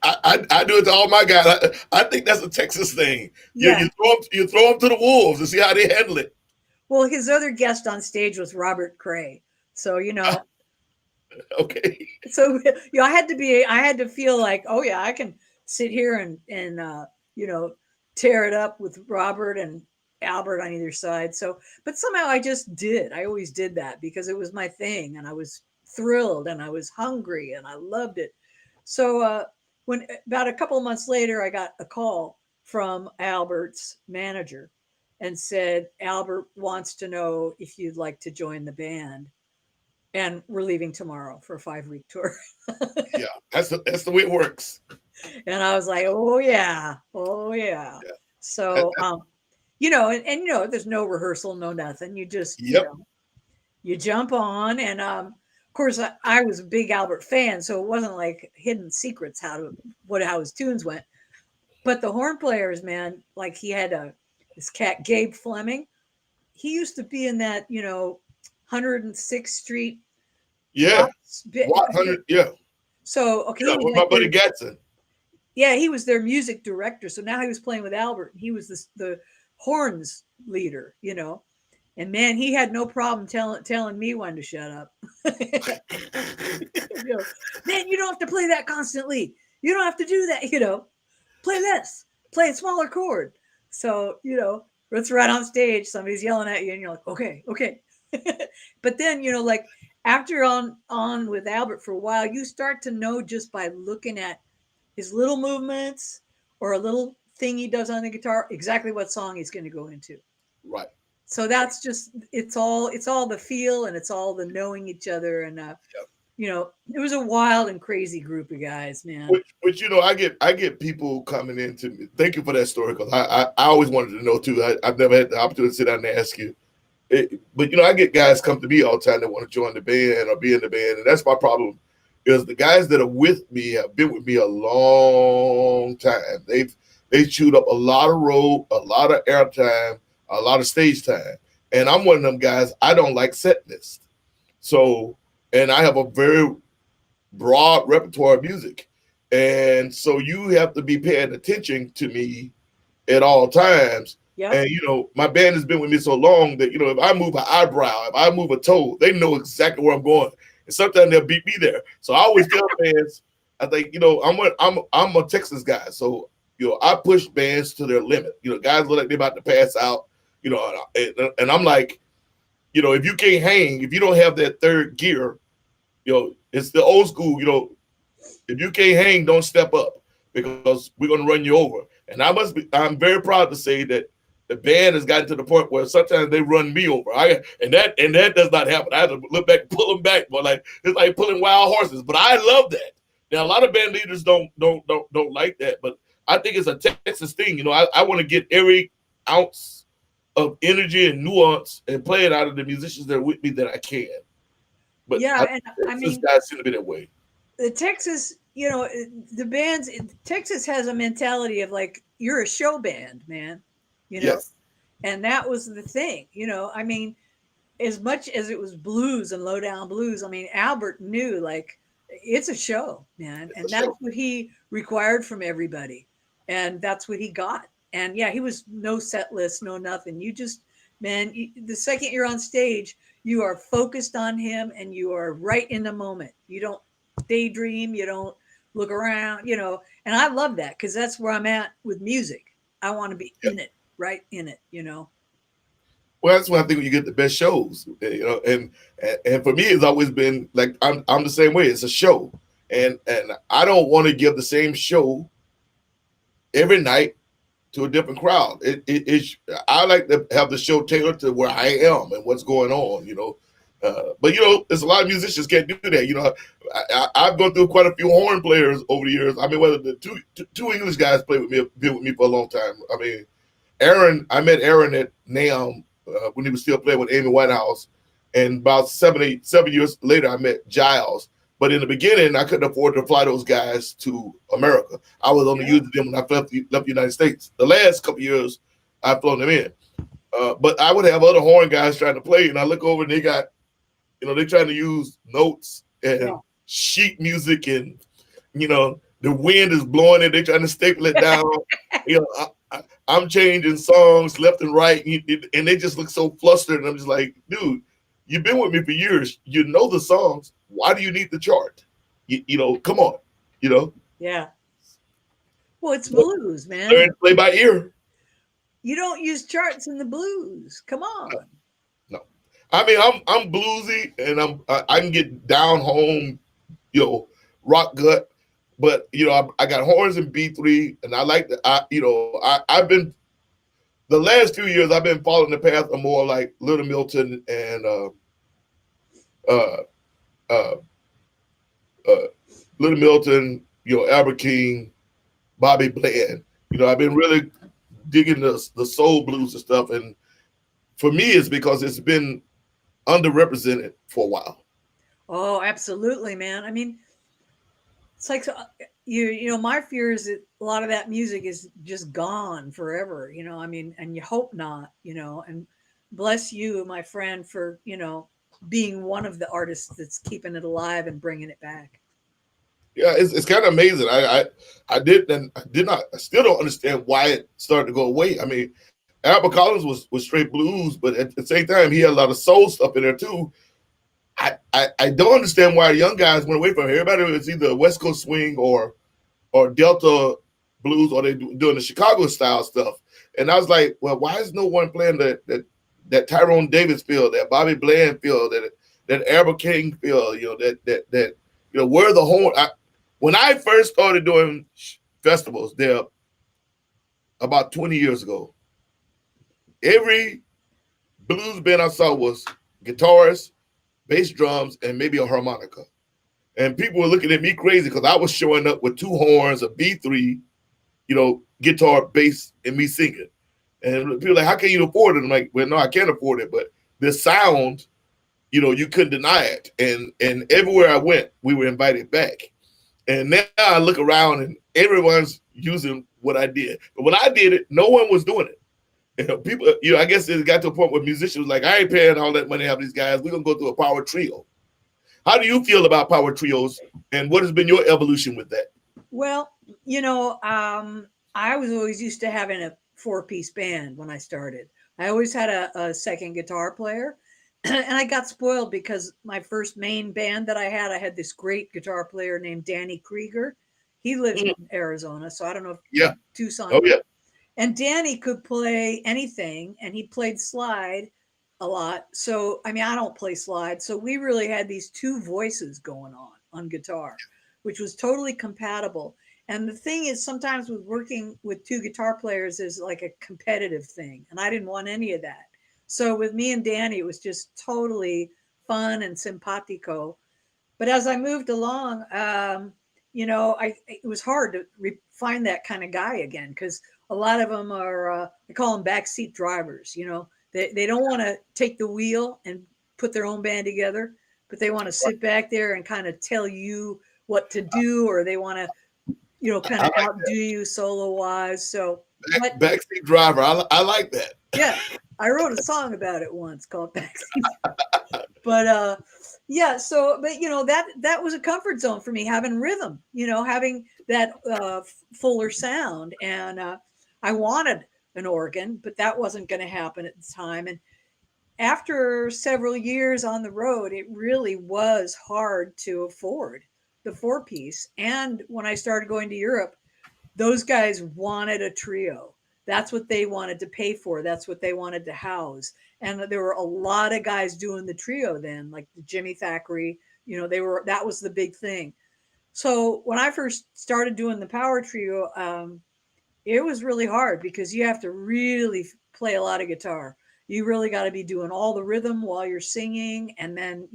I do it to all my guys. I think that's a Texas thing. You throw them to the wolves and see how they handle it. Well, his other guest on stage was Robert Cray. So, Okay. So, I had to feel like, oh yeah, I can sit here and tear it up with Robert and Albert on either side. So, but somehow I just did. I always did that because it was my thing, and I was thrilled, and I was hungry, and I loved it. So when about a couple of months later, I got a call from Albert's manager and said, Albert wants to know if you'd like to join the band. And we're leaving tomorrow for a 5-week tour. Yeah, that's the way it works. And I was like, oh yeah. So, you know, and you know, there's no rehearsal, no nothing. You just, you Yep. know, you jump on, and of course, I was a big Albert fan, so it wasn't like hidden secrets how his tunes went. But the horn players, man, like he had this cat Gabe Fleming. He used to be in that, you know, 106th Street. Yeah. Watts What 100? Yeah. So okay, Yeah. he was With like my buddy Gatson. yeah, he was their music director. So now he was playing with Albert. He was the horns leader, you know. And man, he had no problem telling me when to shut up. You know, man, you don't have to play that constantly. You don't have to do that. You know, play this, play a smaller chord. So you know, it's right on stage. Somebody's yelling at you, and you're like, okay, okay. But then you know, like after on with Albert for a while, you start to know just by looking at his little movements or a little thing he does on the guitar exactly what song he's going to go into. Right. So that's just it's all the feel and it's all the knowing each other and Yep. you know it was a wild and crazy group of guys, man. Which you know, I get people coming in to me. Thank you for that story because I always wanted to know too. I've never had the opportunity to sit down and ask you. But you know, I get guys come to me all the time that want to join the band or be in the band, and that's my problem. Is the guys that are with me have been with me a long time. They chewed up a lot of road, a lot of airtime, a lot of stage time, and I'm one of them guys. I don't like set list, so and I have a very broad repertoire of music, and so you have to be paying attention to me at all times. Yep. And you know, my band has been with me so long that you know, if I move an eyebrow, if I move a toe, they know exactly where I'm going. And sometimes they'll beat me there. So I always tell bands, I think you know, I'm a Texas guy, so you know, I push bands to their limit. You know, guys look like they're about to pass out. You know, and I'm like, you know, if you can't hang, if you don't have that third gear, you know, it's the old school. You know, if you can't hang, don't step up because we're going to run you over. And I'm very proud to say that the band has gotten to the point where sometimes they run me over. And that does not happen. I have to look back, pull them back, but like it's like pulling wild horses. But I love that. Now a lot of band leaders don't like that, but I think it's a Texas thing. You know, I want to get every ounce of energy and nuance and play it out of the musicians that are with me that I can. But Yeah, and I Texas mean guys seem to be that way. the Texas, you know, the bands Texas has a mentality of like you're a show band, man. You know, Yes. and that was the thing. You know, I mean, as much as it was blues and low down blues, I mean, Albert knew like it's a show, man, It's and a that's show. what he required from everybody, and that's what he got. And yeah, he was no set list, no nothing. You just, man, the second you're on stage, you are focused on him, and you are right in the moment. You don't daydream, you don't look around, you know. And I love that because that's where I'm at with music. I want to be Yeah. in it, right in it, you know. Well, that's why I think you get the best shows, you know, and for me, it's always been like I'm the same way. It's a show, and I don't want to give the same show every night to a different crowd. I like to have the show tailored to where I am and what's going on, you know. But you know, there's a lot of musicians can't do that. You know, I've gone through quite a few horn players over the years. I mean, whether the two English guys play with me, been with me for a long time. I mean, Aaron, I met Aaron at NAMM when he was still playing with Amy Winehouse, and about 7 years later, I met Giles. But in the beginning, I couldn't afford to fly those guys to America. I was only Yeah. using them when I left the United States. The last couple of years, I've flown them in. But I would have other horn guys trying to play, and I look over and they got, you know, they're trying to use notes and Yeah. sheet music, and you know, the wind is blowing it. They're trying to staple it down. You know, I'm changing songs left and right, and they just look so flustered. And I'm just like, dude, you've been with me for years. You know the songs. Why do you need the chart? You know, come on. You know, Yeah. Well, it's blues, man. learn to play by ear. You don't use charts in the blues. Come on. No, I mean, I'm bluesy, and I can get down home, you know, rock gut. But you know, I got horns in B3, and I like I've been the last few years I've been following the path of more like Little Milton and uh, uh, Little Milton, you know, Albert King, Bobby Bland. You know, I've been really digging the soul blues and stuff. And for me, it's because it's been underrepresented for a while. Oh, absolutely, man. I mean, it's like you know, my fear is that a lot of that music is just gone forever. You know, I mean, and you hope not. You know, and bless you, my friend, for being one of the artists that's keeping it alive and bringing it back. Yeah, it's kind of amazing. I still don't understand why it started to go away. I mean, Albert Collins was straight blues, but at the same time, he had a lot of soul stuff in there too. I don't understand why the young guys went away from it. Everybody was either West Coast swing or Delta blues, or they doing the Chicago style stuff. And I was like, well, why is no one playing that Tyrone Davis feel, that Bobby Bland feel, that Albert King feel? Where the horn? When I first started doing festivals there about 20 years ago, every blues band I saw was guitarist, bass drums, and maybe a harmonica. And people were looking at me crazy because I was showing up with two horns, a B3, guitar, bass, and me singing. And people were like, how can you afford it? I'm like, well, no, I can't afford it. But the sound, you couldn't deny it. And everywhere I went, we were invited back. And now I look around and everyone's using what I did. But when I did it, no one was doing it. People, I guess it got to a point where musicians were like, I ain't paying all that money to have these guys. We're going to go through a power trio. How do you feel about power trios, and what has been your evolution with that? Well, I was always used to having a 4-piece band when I started. I always had a second guitar player. And I got spoiled because my first main band that I had this great guitar player named Danny Krieger. He lives in Arizona, so I don't know if Tucson. Oh, yeah. And Danny could play anything, and he played slide a lot. So, I mean, I don't play slide. So we really had these two voices going on guitar, which was totally compatible. And the thing is, sometimes with working with two guitar players is like a competitive thing. And I didn't want any of that. So with me and Danny, it was just totally fun and simpatico. But as I moved along, it was hard to find that kind of guy again, because a lot of them are, I call them backseat drivers. They don't want to take the wheel and put their own band together, but they want to sit back there and kind of tell you what to do, or they want to, kind of outdo you solo wise. So backseat driver, I like that. Yeah, I wrote a song about it once called Backseat. But yeah, so that was a comfort zone for me, having rhythm, having that fuller sound, and I wanted an organ, but that wasn't going to happen at the time. And after several years on the road, it really was hard to afford the 4-piece. And when I started going to Europe, those guys wanted a trio. That's what they wanted to pay for. That's what they wanted to house. And there were a lot of guys doing the trio then, like Jimmy Thackeray, that was the big thing. So when I first started doing the power trio, it was really hard because you have to really play a lot of guitar. You really got to be doing all the rhythm while you're singing, and then,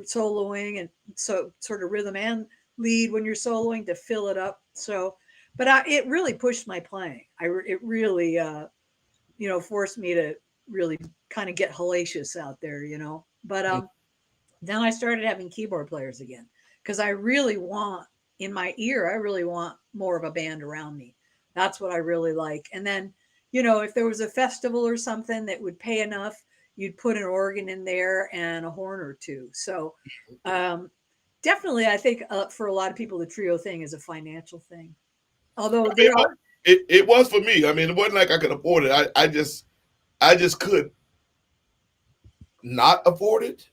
soloing, and so sort of rhythm and lead when you're soloing to fill it up. So, but it really pushed my playing. It really, forced me to really kind of get hellacious out there, But then I started having keyboard players again, because I really want, in my ear, I really want more of a band around me. That's what I really like. And then, if there was a festival or something that would pay enough, you'd put an organ in there and a horn or two. So definitely, I think for a lot of people, the trio thing is a financial thing. Although it was for me. I mean, it wasn't like I could afford it. I just could not afford it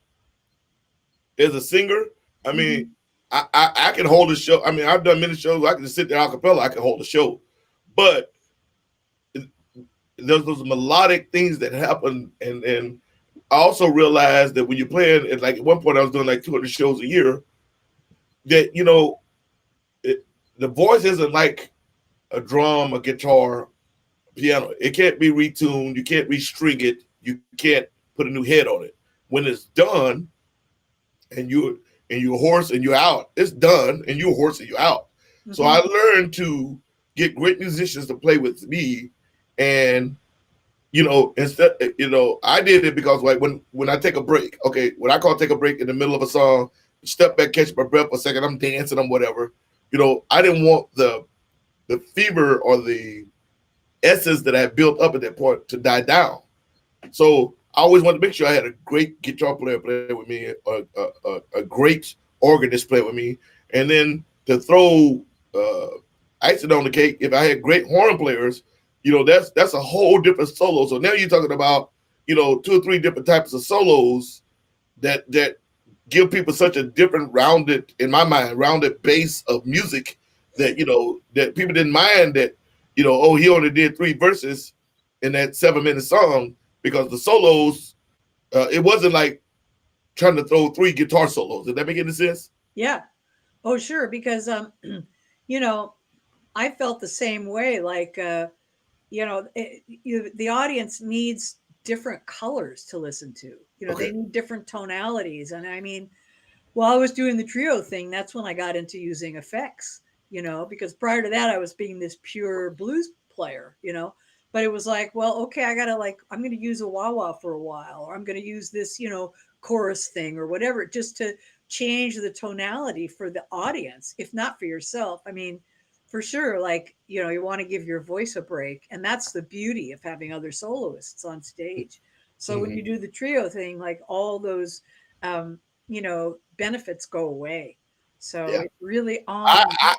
as a singer. I mean, I can hold a show. I mean, I've done many shows. I can just sit there a cappella. I can hold a show, but there's those melodic things that happen, and I also realized that when you're playing, like at one point I was doing like 200 shows a year. That the voice isn't like a drum, a guitar, piano. It can't be retuned. You can't restring it. You can't put a new head on it. When it's done, and you're hoarse and you're out, it's done, and you're hoarse and you're out. Mm-hmm. So I learned to get great musicians to play with me And instead, I did it because like when I take a break, okay, when I call take a break in the middle of a song, step back, catch my breath for a second, I'm dancing, I'm whatever. I didn't want the fever or the essence that I had built up at that point to die down. So I always wanted to make sure I had a great guitar player play with me, a great organist play with me, and then to throw icing on the cake, if I had great horn players, that's a whole different solo. So now you're talking about two or three different types of solos that give people such a different rounded, in my mind, rounded base of music that that people didn't mind that oh, he only did 3 verses in that 7-minute song, because the solos, it wasn't like trying to throw 3 guitar solos. Did that make any sense? Yeah. Oh, sure. Because, you know, I felt the same way. Like, the audience needs different colors to listen to. They Okay. need different tonalities. And I mean, while I was doing the trio thing, that's when I got into using effects, because prior to that, I was being this pure blues player. But it was like, well, okay, I'm going to use a wah wah for a while, or I'm going to use this, chorus thing or whatever, just to change the tonality for the audience, if not for yourself. I mean, for sure, like, you want to give your voice a break. And that's the beauty of having other soloists on stage. So when Hmm. you do the trio thing, like all those, benefits go away. So Yeah. it really I, honors. I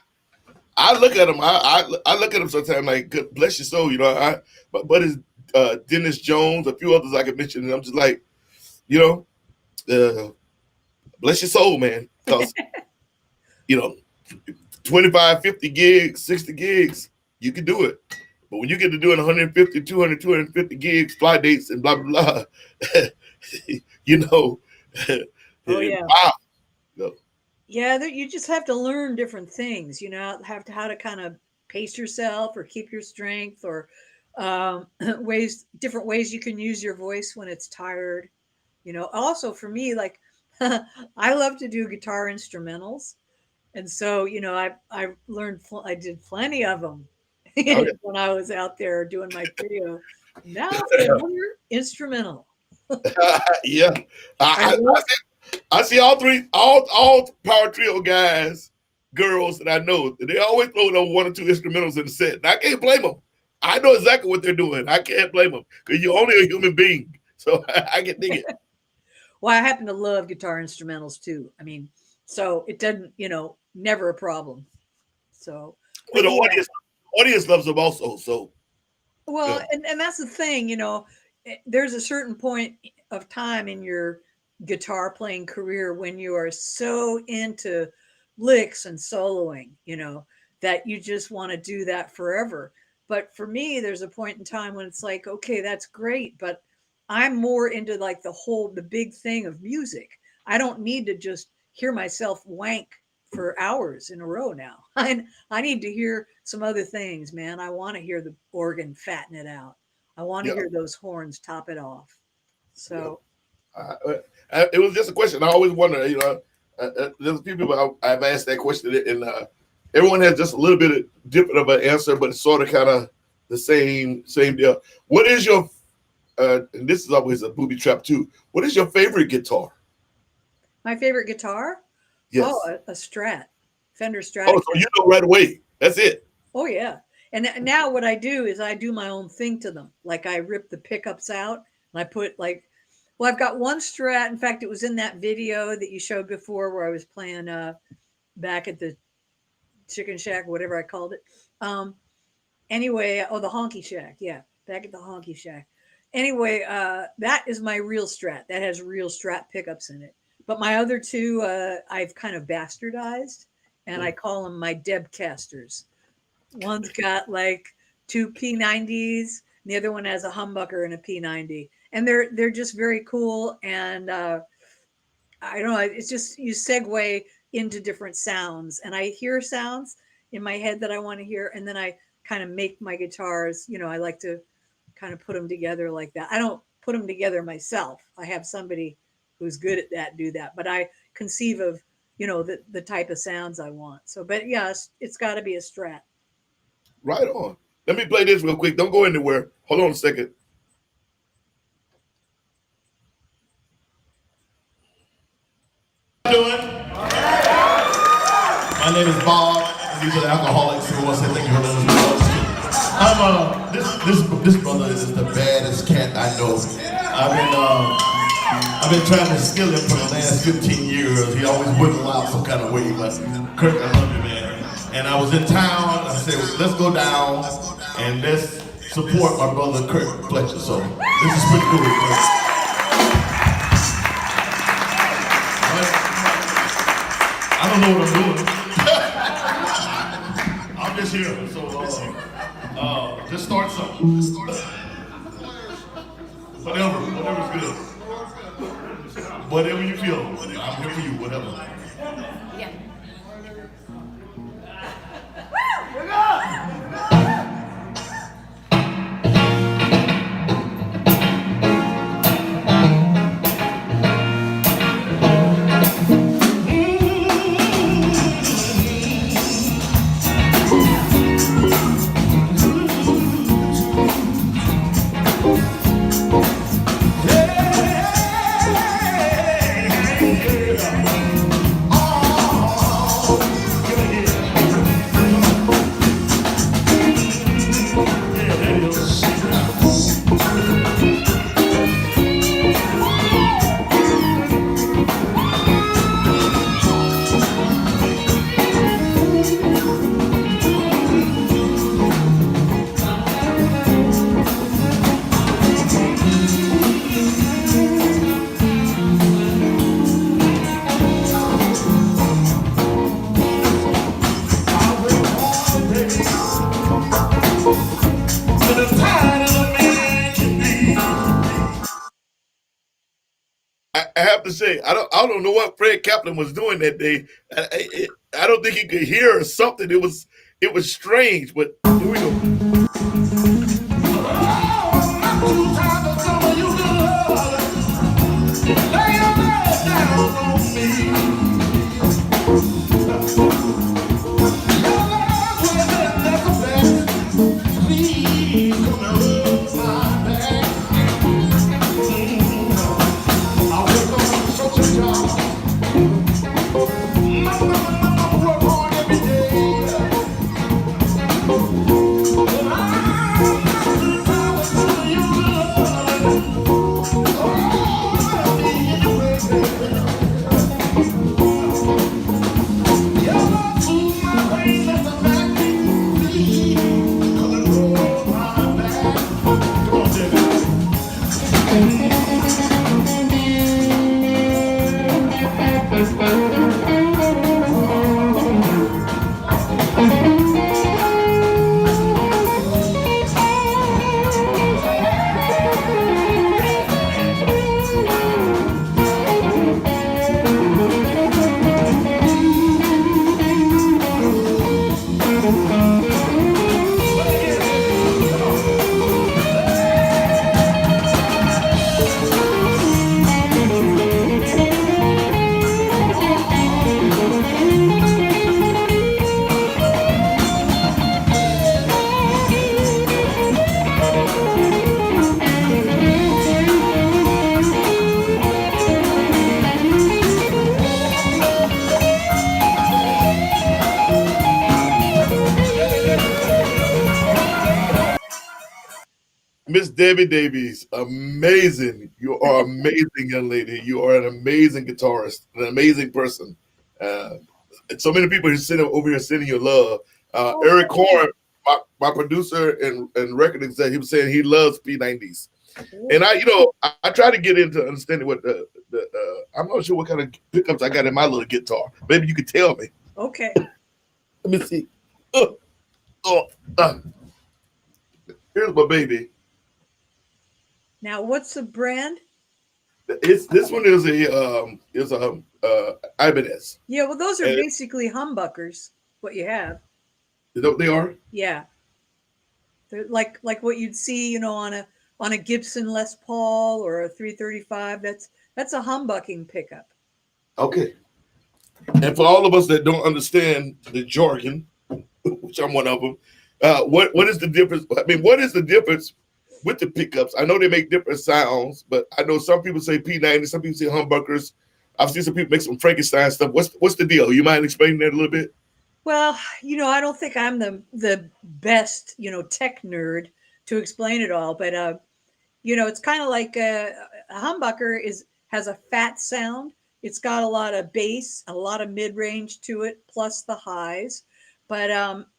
I look at him. I look at him sometimes like, good, bless your soul. But it's Dennis Jones, a few others I could mention, and I'm just like, you know, uh, bless your soul, man, because you know, 25, 50 gigs, 60 gigs, you can do it. But when you get to doing 150, 200, 250 gigs, fly dates, and blah blah blah, you know, Oh yeah. wow. You know, Yeah, you just have to learn different things, have to how to kind of pace yourself or keep your strength, or different ways you can use your voice when it's tired. Also for me, like, I love to do guitar instrumentals. And so, I learned, I did plenty of them oh, when I was out there doing my trio. Now for another instrumental. yeah. Yeah. I I, love. I see all three, all power trio guys, girls that I know. They always throw in 1 or 2 instrumentals in the set. And I can't blame them. I know exactly what they're doing. I can't blame them because you're only a human being. So I can dig it. Well, I happen to love guitar instrumentals too. I mean, so it doesn't, never a problem. So, But but the yeah. audience loves them also. So Well, yeah, and that's the thing, there's a certain point of time in your guitar playing career when you are so into licks and soloing, that you just want to do that forever. But for me, there's a point in time when it's like, okay, that's great, but I'm more into like the big thing of music. I don't need to just hear myself wank for hours in a row now. I need to hear some other things, man. I want to hear the organ fatten it out. I want to yeah, hear those horns top it off. yeah. So, It was just a question. I always wonder. There's a few people I've asked that question, and everyone has just a little bit of different of an answer, but it's sort of kind of the same deal. What is your and this is always a booby trap too. What is your favorite guitar? my favorite guitar? Oh, Yes. a Strat, Fender Oh, so Stratocaster. you know right away. That's it. Oh yeah. And now what I do is I do my own thing to them. Like I rip the pickups out and I put like, well, I've got one Strat. In fact, it was in that video that you showed before where I was playing back at the Chicken Shack, whatever I called it. Um, Anyway, oh, the Honky Shack. Yeah, back at the Honky Shack. Anyway, that is my real Strat. That has real Strat pickups in it. But my other two, I've kind of bastardized, and I call them my Debcasters. One's got like 2 P90s, and the other one has a humbucker and a P90, and they're just very cool. And I don't know, it's just you segue into different sounds, and I hear sounds in my head that I want to hear, and then I kind of make my guitars. I like to kind of put them together like that. I don't put them together myself. I have somebody who's good at that do that, but I conceive of the type of sounds I want. So, but yes, it's got to be a Strat. Right on. Let me play this real quick. Don't go anywhere. Hold on a second. How you doing? My name is Bob. These are the alcoholics who want to say thank you for letting us know. This brother is the baddest cat I know. I've been trying to steal him for the last 15 years. He always wiggle out some kind of way, but Kirk, I love you, man. And I was in town. I said, let's go down and let's support my brother Kirk Fletcher. So this is pretty cool. I don't know what I'm doing. I'm just here, so just start something. Whatever's good. Whatever you feel, I'm here for you, whatever. Yeah. I have to say, I don't know what Fred Kaplan was doing that day. I don't think he could hear or something. It was strange, but here we go. Miss Debbie Davies, amazing. You are amazing, young lady. You are an amazing guitarist, an amazing person. And so many people are sitting over here sending you love. Eric Horn, my producer and record exec, he was saying he loves P90s. And I try to get into understanding what the I'm not sure what kind of pickups I got in my little guitar. Maybe you could tell me. Okay. Let me see. Here's my baby. Now, what's the brand? This one is a Ibanez. Yeah, well, those are basically humbuckers. What you have? Is that what they are? Yeah, they're like what you'd see, on a Gibson Les Paul or a 335. That's a humbucking pickup. Okay. And for all of us that don't understand the jargon, which I'm one of them, What is the difference? I mean, what is the difference with the pickups? I know they make different sounds, but I know some people say P90, some people say humbuckers. I've seen some people make some Frankenstein stuff. What's the deal? You mind explaining that a little bit? Well, I don't think I'm the best, tech nerd to explain it all, but it's kind of like a humbucker has a fat sound. It's got a lot of bass, a lot of mid range to it, plus the highs. But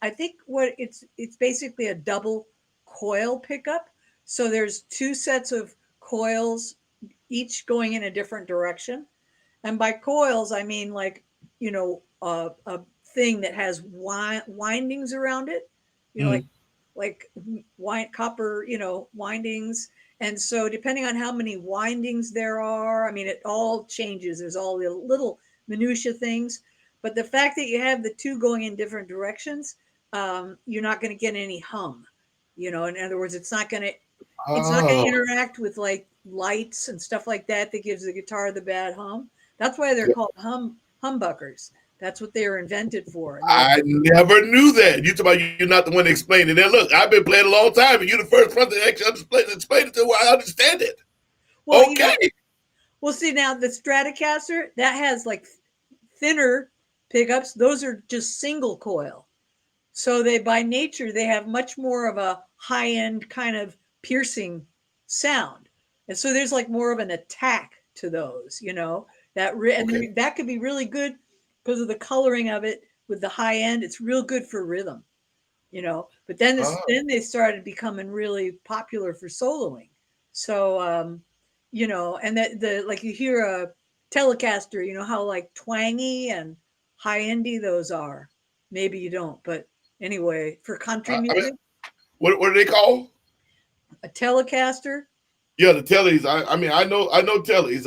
I think what it's basically a double coil pickup. So there's two sets of coils, each going in a different direction. And by coils, I mean like a thing that has windings around it. You know, Mm. like copper, windings. And so depending on how many windings there are, I mean, it all changes. There's all the little minutia things, but the fact that you have the two going in different directions, you're not going to get any hum. In other words, it's not going to Oh, interact with like lights and stuff like that gives the guitar the bad hum. That's why they're called humbuckers. That's what they were invented for. And they're I never knew that. You talk about you're not the one explaining it. Look, I've been playing a long time, and you're the first person to actually explain it to where I understand it. well, Okay. well, see now the Stratocaster that has like thinner pickups. Those are just single coil. So they, by nature, they have much more of a high end kind of piercing sound. And so there's like more of an attack to those, Okay. that could be really good because of the coloring of it with the high end. It's real good for rhythm. But then Ah, then they started becoming really popular for soloing. So, and that like you hear a Telecaster, how like twangy and high endy those are. Maybe you don't, but anyway, for country I mean, music, what are they called? a Telecaster, Yeah, the tellies. I mean, I know tellies.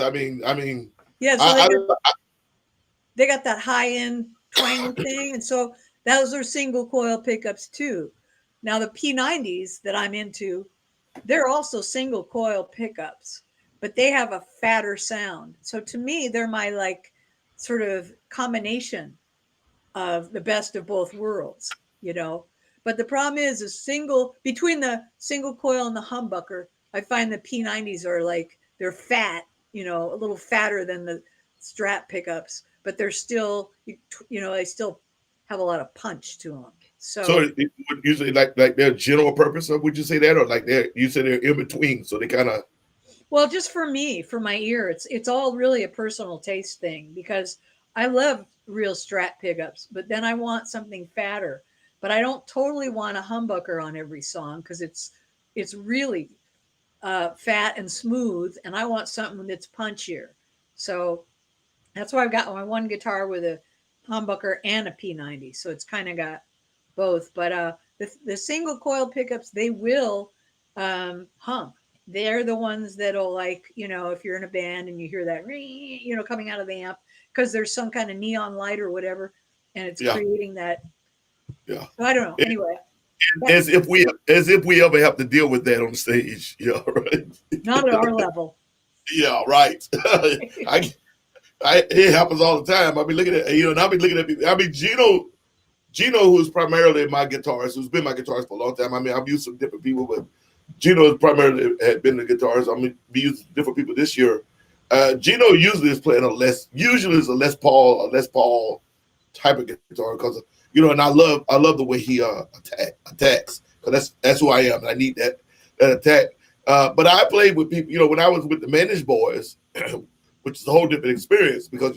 yeah. So I, they got that high end twangy thing, and so those are single coil pickups too. Now the P90s that I'm into, they're also single coil pickups, but they have a fatter sound. So to me, they're my like sort of combination of the best of both worlds. But the problem is between the single coil and the humbucker, I find the P90s are like they're fat, a little fatter than the Strat pickups, but they're still, they still have a lot of punch to them. so So would you say like their general purpose, or would you say that, or like you say they're in between, so they kind of well, just for me, for my ear, it's all really a personal taste thing because I love real Strat pickups, but then I want something fatter. But I don't totally want a humbucker on every song because it's really fat and smooth, and I want something that's punchier. So that's why I've got my one guitar with a humbucker and a P90. So it's kind of got both. But the single coil pickups, they will hum. They're the ones that'll like, if you're in a band and you hear that, coming out of the amp because there's some kind of neon light or whatever, and it's yeah, creating that. yeah. So I don't know. Anyway, As if we ever have to deal with that on stage. Yeah, right. not at our level. Yeah, right. It happens all the time. I be looking at and I be looking at people. I mean, Gino, who's primarily my guitarist, who's been my guitarist for a long time. I mean, I've used some different people, but Gino has primarily had been the guitarist. I'm gonna be using different people this year. Gino usually is playing usually is a Les Paul type of guitar because and I love the way he attacks because that's who I am. And I need that attack. But I played with people, when I was with the Managed Boys, which is a whole different experience because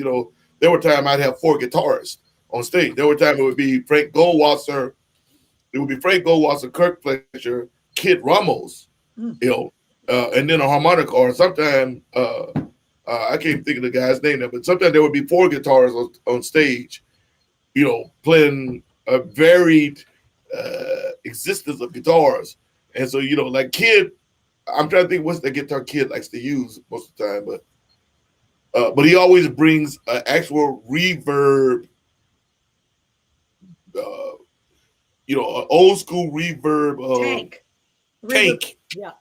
there were times I'd have four guitarists on stage. There were times it would be Frank Goldwasser, Kirk Fletcher, Kid Ramos, Mm. and then a harmonica, or sometimes I can't think of the guy's name now, but sometimes there would be four guitarists on stage, playing a varied existence of guitars. And so, like Kid, I'm trying to think what's the guitar Kid likes to use most of the time, but he always brings an actual reverb, an old school reverb Tank. tank, Yeah.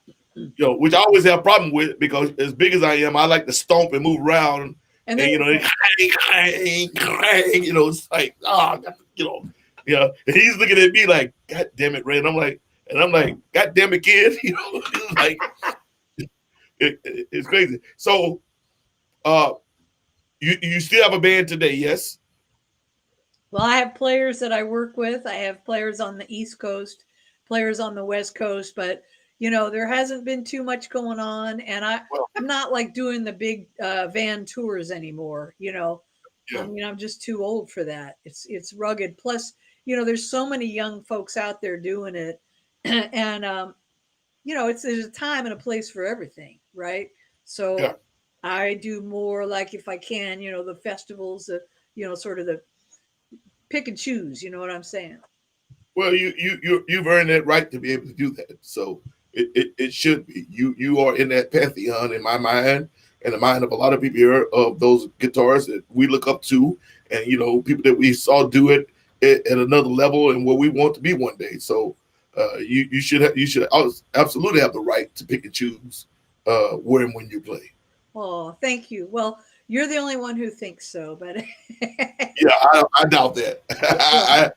which I always have a problem with because as big as I am, I like to stomp and move around. And And then it's like, Yeah, and he's looking at me like, God damn it, Ray. And I'm like, God damn it, kid. It's like it's crazy. So uh you still have a band today, yes? Well, I have players that I work with. I have players on the East Coast, players on the West Coast, but there hasn't been too much going on, and Well, I'm not like doing the big van tours anymore. yeah, I'm just too old for that. It's rugged. Plus, there's so many young folks out there doing it, and there's a time and a place for everything, right? yeah. So I do more like if I can, the festivals, sort of the pick and choose. You know what I'm saying? Well, you've earned that right to be able to do that. So it should be. You are in that pantheon in my mind and the mind of a lot of people here of those guitarists that we look up to, and people that we saw do it at another level and where we want to be one day. So you should absolutely have the right to pick and choose where and when you play. Oh, thank you. Well, you're the only one who thinks so, but Yeah, I doubt that.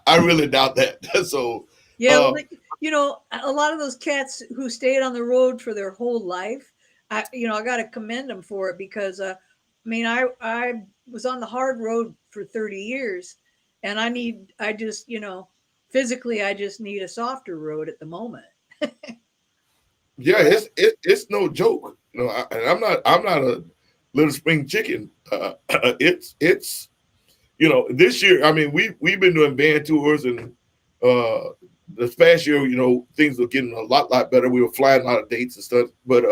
I really doubt that. So yeah, well, uh, a lot of those cats who stayed on the road for their whole life, I got to commend them for it because, I was on the hard road for 30 years, and I just, physically, I just need a softer road at the moment. yeah, it's no joke. And I'm not a little spring chicken. It's this year. I mean, we've been doing band tours, and uh this past year, things were getting a lot better. We were flying a lot of dates and stuff, but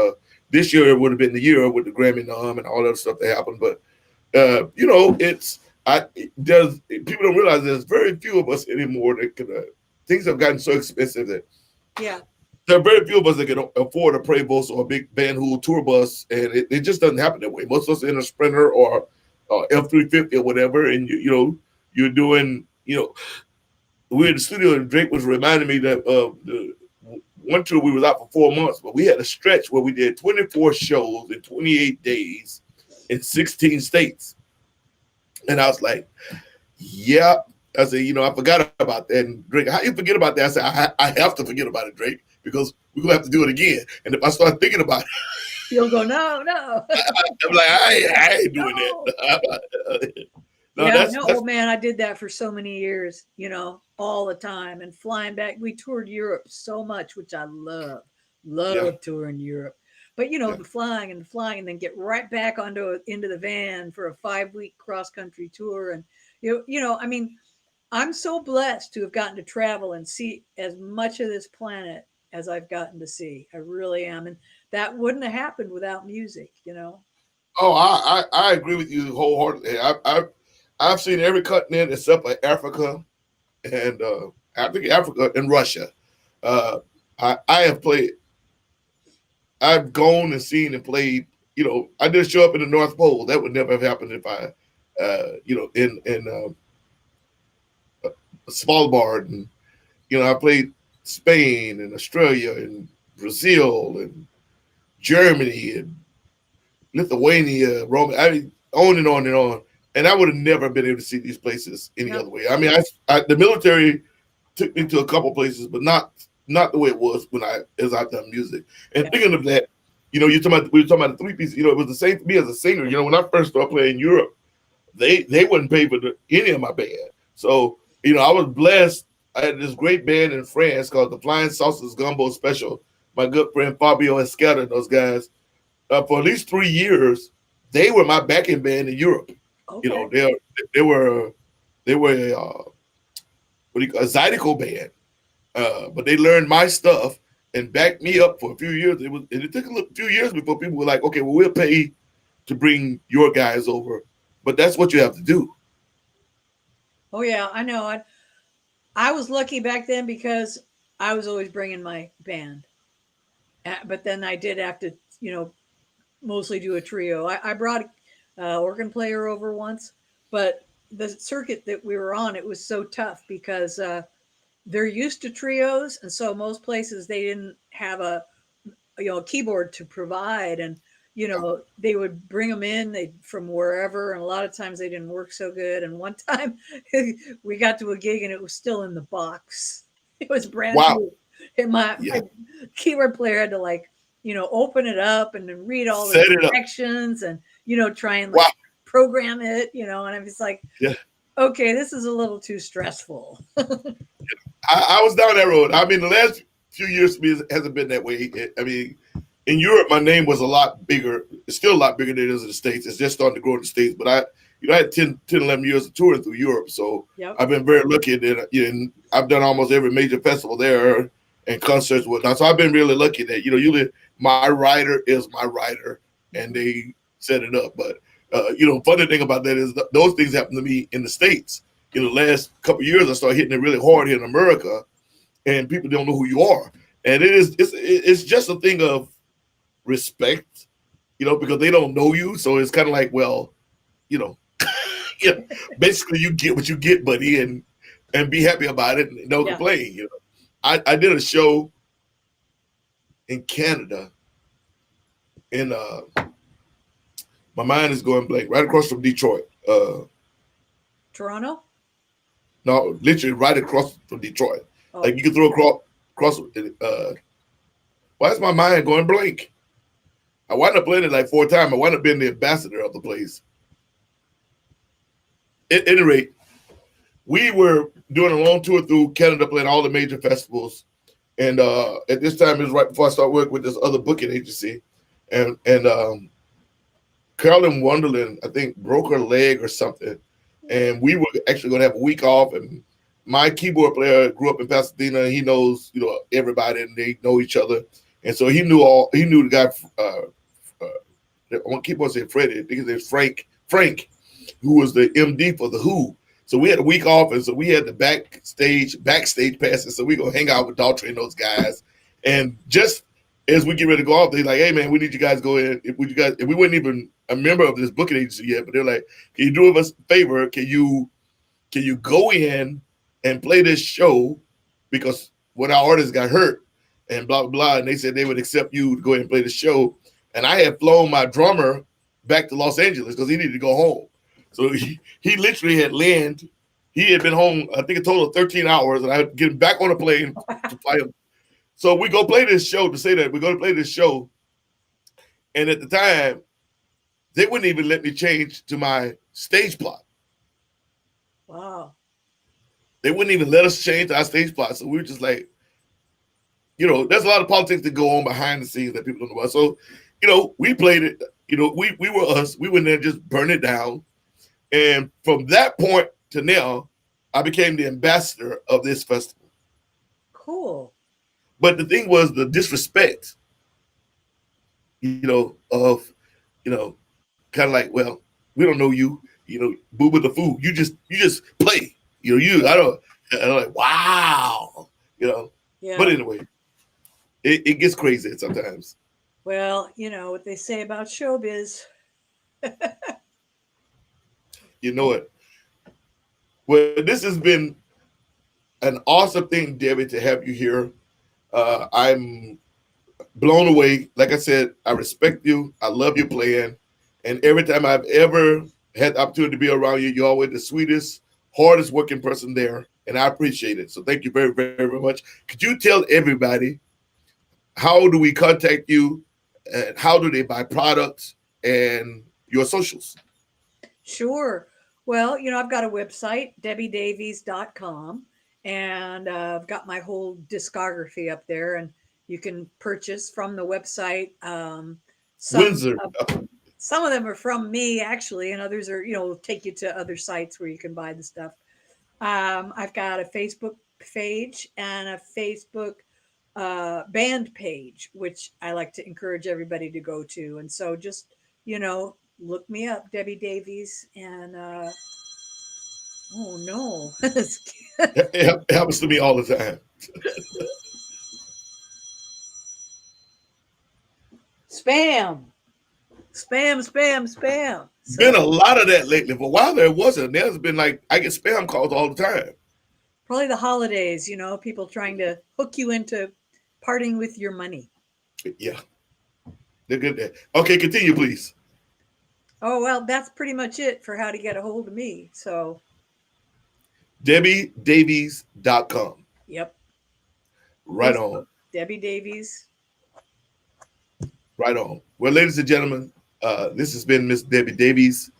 this year it would have been the year with the Grammy nom and all that stuff that happened. But it's I does people don't realize there's very few of us anymore that can. Things have gotten so expensive that Yeah. there are very few of us that can afford a Prevost or a big Van Hool tour bus, and it just doesn't happen that way. Most of us are in a Sprinter or F-350 or whatever, and you're doing we're in the studio, and Drake was reminding me that the one tour we was out for 4 months, but we had a stretch where we did 24 shows in 28 days in 16 states, and I was like, yeah. I said, I forgot about that. And Drake, how you forget about that? I said, I have to forget about it, Drake, because we're gonna have to do it again. And if I start thinking about it, You'll go, no, no. I'm like, I ain't doing No. that. No, Yeah, that's no, oh man, I did that for so many years, all the time and flying back. We toured Europe so much, which I yeah, love touring Europe. But yeah. the flying, and then get right back into the van for a 5 week cross country tour. And I'm so blessed to have gotten to travel and see as much of this planet as I've gotten to see. I really am, and that wouldn't have happened without music. Oh, I agree with you wholeheartedly. I've seen every continent except for Africa, and I think Africa and Russia. Uh, I have played. I've gone and seen and played. I didn't show up in the North Pole. That would never have happened if I, in Svalbard, and I played Spain and Australia and Brazil and Germany and Lithuania, Rome. I mean, on and on and on. And I would have never been able to see these places any No. other way. I mean, the military took me to a couple places, but not the way it was as I've done music. And Yeah. thinking of that, we were talking about the three pieces. It was the same for me as a singer. When I first started playing in Europe, they wouldn't pay for any of my band. So I was blessed. I had this great band in France called the Flying Saucers Gumbo Special. My good friend Fabio Escada and those guys, for at least 3 years, they were my backing band in Europe. Okay. They were what do you call a Zydeco band, but they learned my stuff and backed me up for a few years. It took a few years before people were like, okay, well, we'll pay to bring your guys over, but that's what you have to do. Oh yeah, I know. I was lucky back then because I was always bringing my band. But then I did have to, mostly do a trio. I brought a organ player over once, but the circuit that we were on, it was so tough because they're used to trios, and so most places they didn't have a keyboard to provide, and you know, they would bring them in they from wherever, and a lot of times they didn't work so good. And one time we got to a gig and it was still in the box. It was brand Wow. new. And my Yeah. keyboard player had to like, you know, open it up and then read all the Set it up. directions and, you know, try and like Wow. program it, you know, and I was like, Yeah. okay, this is a little too stressful. I was down that road. I mean, the last few years for me hasn't been that way. I mean, in Europe, my name was a lot bigger. It's still a lot bigger than it is in the States. It's just starting to grow in the States. But I had 10, 11 years of touring through Europe. So Yep. I've been very lucky that, I've done almost every major festival there and concerts and whatnot. So I've been really lucky that, usually my rider is my rider and they set it up. But, funny thing about that is those things happen to me in the States. In the last couple of years, I started hitting it really hard here in America, and people don't know who you are. And it's just a thing of respect, because they don't know you. So it's kind of like, well, yeah, basically you get what you get, buddy, and be happy about it and don't Yeah. complain. I did a show in Canada, and my mind is going blank, right across from Detroit. Toronto? No, literally right across from Detroit. Oh. Like you can throw across. Why is my mind going blank? I wound up playing it like 4 times. I wound up being the ambassador of the place. At any rate, we were doing a long tour through Canada, playing all the major festivals. And at this time, it was right before I started working with this other booking agency. And Carolyn Wonderland, I think, broke her leg or something. And we were actually going to have a week off. And my keyboard player grew up in Pasadena. And he knows, everybody, and they know each other. And so he knew the guy. I want to keep on saying Freddie. I think his name's Frank, who was the MD for the Who. So we had a week off, and so we had the backstage passes. So we go hang out with Daltrey and those guys. And just as we get ready to go off, they're like, "Hey man, we need you guys to go in." If we weren't even a member of this booking agency yet, but they're like, "Can you do us a favor? Can you go in and play this show? Because when our artist got hurt and blah, blah, blah," and they said they would accept you to go ahead and play the show. And I had flown my drummer back to Los Angeles because he needed to go home. So he literally had landed. He had been home, I think, a total of 13 hours, and I had to get him back on a plane to fly him. So we go play this show, to say that we're going to play this show. And at the time, they wouldn't even let me change to my stage plot. Wow. They wouldn't even let us change to our stage plot. So we were just like, there's a lot of politics that go on behind the scenes that people don't know about. So, we played it. We were us. We went there and just burned it down. And from that point to now, I became the ambassador of this festival. Cool. But the thing was the disrespect, of, kind of like, well, we don't know you, boo with the fool. You just play, I'm like, wow, Yeah. But anyway, it gets crazy sometimes. Well, what they say about showbiz. You know it. Well, this has been an awesome thing, Debbie, to have you here. I'm blown away. Like I said, I respect you. I love your playing. And every time I've ever had the opportunity to be around you, you're always the sweetest, hardest working person there. And I appreciate it. So thank you very, very, very much. Could you tell everybody, how do we contact you? And how do they buy products and your socials? Sure. Well, I've got a website, debbiedavies.com, and I've got my whole discography up there, and you can purchase from the website. Windsor. Some of them are from me, actually, and others are, take you to other sites where you can buy the stuff. I've got a Facebook page and a Facebook band page, which I like to encourage everybody to go to. And so just, look me up, Debbie Davies, and oh no. It happens to me all the time. Spam. So, Been a lot of that lately. For a while there wasn't. There's been I get spam calls all the time. probably the holidays, people trying to hook you into parting with your money. Yeah. They're good there. Okay, continue, please. Oh, well, that's pretty much it for how to get a hold of me. So, DebbieDavies.com. yep. Right Facebook, on. Debbie Davies. Right on. Well, ladies and gentlemen, this has been Miss Debbie Davies.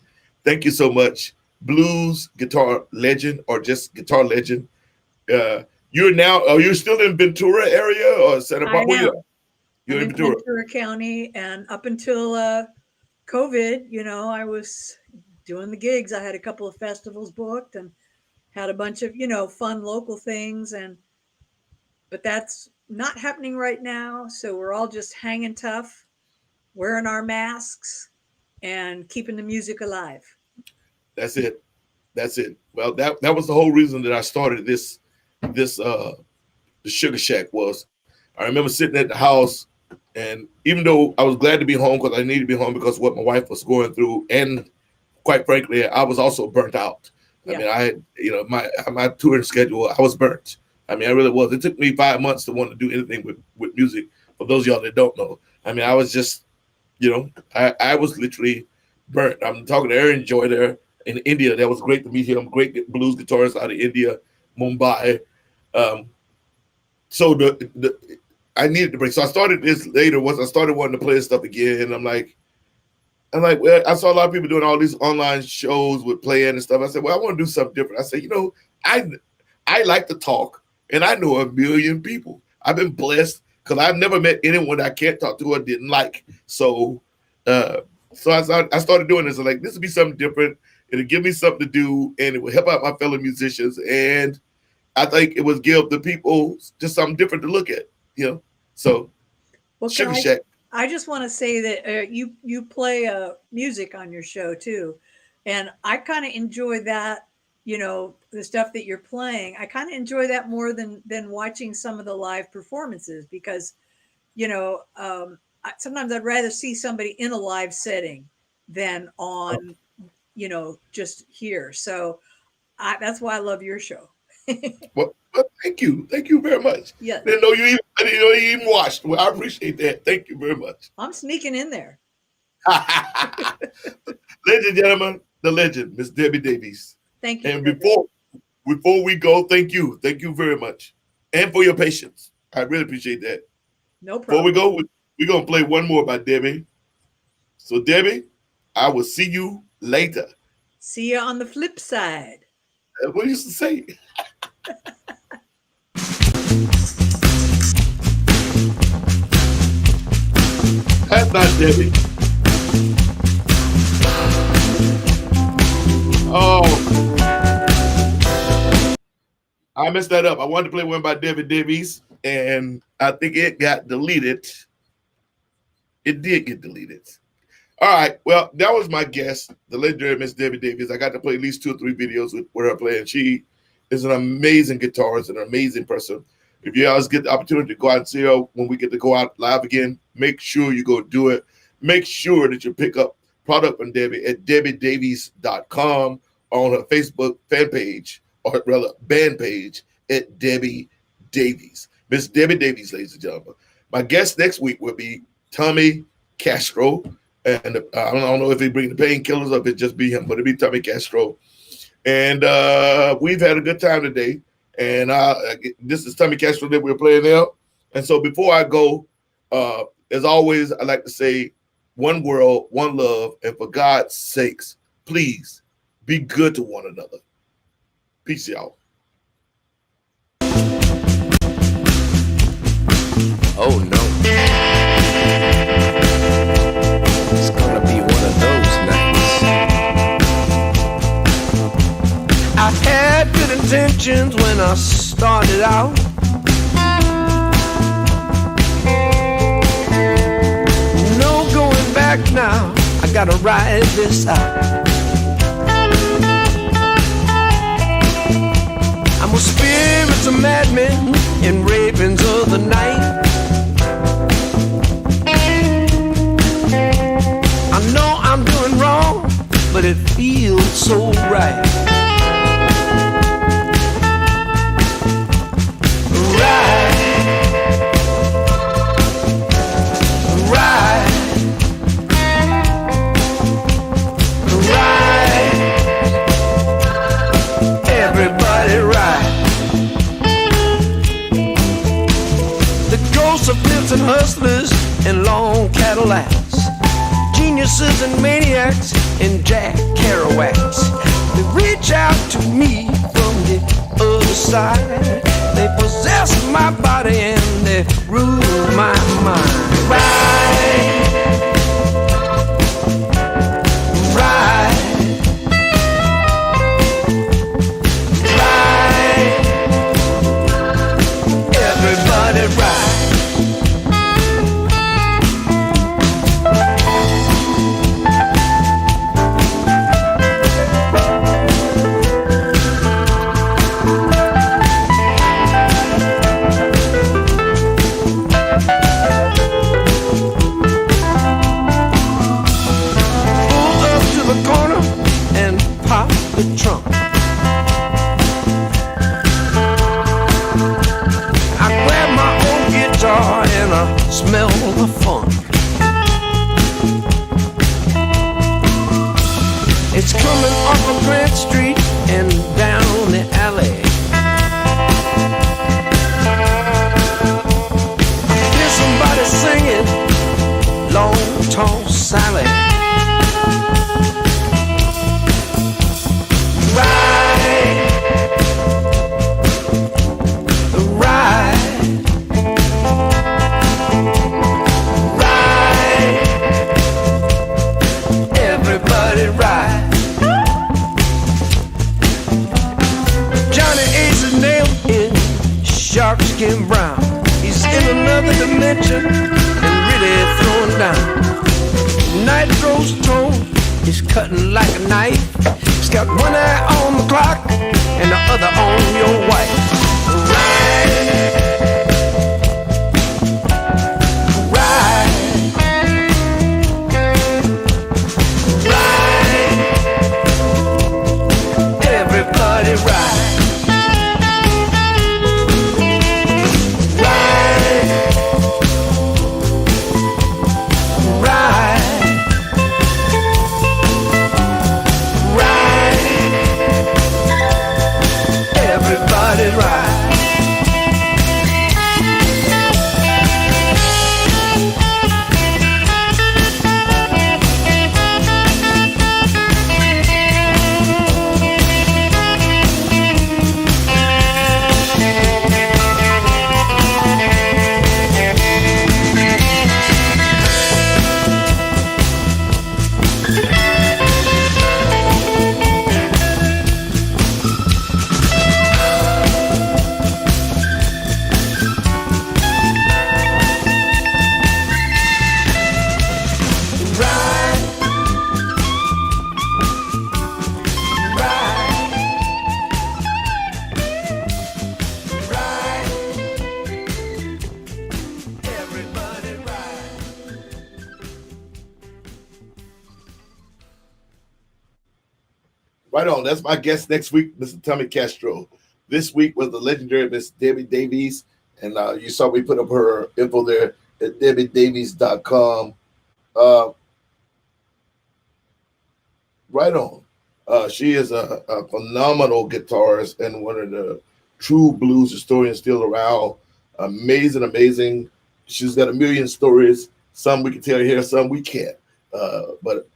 Thank you so much. Blues guitar legend or just guitar legend. You're now, are you still in Ventura area or Santa I Barbara? am. You're I'm in in Ventura. Ventura County, and up until COVID, I was doing the gigs. I had a couple of festivals booked and had a bunch of, fun local things, but that's not happening right now. So we're all just hanging tough, wearing our masks, and keeping the music alive. That's it. That's it. Well, that was the whole reason that I started this the Sugar Shack was. I remember sitting at the house, and even though I was glad to be home because I needed to be home because of what my wife was going through, and quite frankly, I was also burnt out. Yeah. I mean, I had, my touring schedule, I was burnt. I mean, I really was. It took me 5 months to want to do anything with music. For those of y'all that don't know, I mean, I was just, I was literally burnt. I'm talking to Aaron Joy there in India. That was great to meet him. Great blues guitarist out of India, Mumbai. So I needed to break. So I started this later once I started wanting to play this stuff again. And I'm like, well, I saw a lot of people doing all these online shows with playing and stuff. I said, well, I want to do something different. I said, I like to talk, and I know a million people. I've been blessed because I've never met anyone I can't talk to or didn't like. So I started doing this. I'm like, this will be something different. It'll give me something to do, and it will help out my fellow musicians. And I think it would give the people just something different to look at, So, Well, Sugar guys, Shack. I just want to say that you play music on your show too, and I kind of enjoy that. The stuff that you're playing, I kind of enjoy that more than watching some of the live performances because, sometimes I'd rather see somebody in a live setting than on, just here. So that's why I love your show. Well, thank you very much. Yeah. I didn't know you even watched. Well, I appreciate that. Thank you very much. I'm sneaking in there. Ladies and gentlemen, the legend, Miss Debbie Davies. Thank you. And before we go, thank you very much, and for your patience. I really appreciate that. No problem. Before we go, we're gonna play one more by Debbie. So Debbie, I will see you later. See you on the flip side. That's what I used to say. That's not Debbie. Oh, I messed that up. I wanted to play one by David Davies, and I think it got deleted. It did get deleted. All right. Well, that was my guest, the legendary Miss Debbie Davies. I got to play at least 2 or 3 videos with her playing. She is an amazing guitarist and an amazing person. If you guys get the opportunity to go out and see her when we get to go out live again, make sure you go do it. Make sure that you pick up product from Debbie at DebbieDavies.com on her Facebook fan page, or rather band page at Debbie Davies. Miss Debbie Davies, ladies and gentlemen. My guest next week will be Tommy Castro. And I don't know if he bring the painkillers or if it just be him, but it'll be Tommy Castro. And we've had a good time today. And this is Tommy Castro that we're playing now. And so before I go, as always, I like to say, one world, one love, and for God's sakes, please be good to one another. Peace, y'all. Oh no. It's gonna be one of those nights. I had good intentions when I started out. No going back now. I gotta ride this out. I'm a spirits of madmen and ravens of the night. I know I'm doing wrong, but it feels so right. Ride, ride. geniuses and maniacs and Jack Kerouacs. They reach out to me from the other side. They possess my body and they rule my mind. Right, right, right. Everybody right. The trunk. I grab my own guitar and I smell the funk. It's coming off of Grant Street and down the alley. I hear somebody singing Long Tall Sally. Skin brown, he's in another dimension and really throwing down. Nitro's tone, he's cutting like a knife. He's got one eye on the clock and the other on your wife. Right, right, right. Everybody right. Right on. That's my guest next week, Mr. Tommy Castro. This week was the legendary Miss Debbie Davies. And you saw me put up her info there at debbiedavies.com. Right on. She is a phenomenal guitarist and one of the true blues historians still around. Amazing. She's got a million stories. Some we can tell here, some we can't. But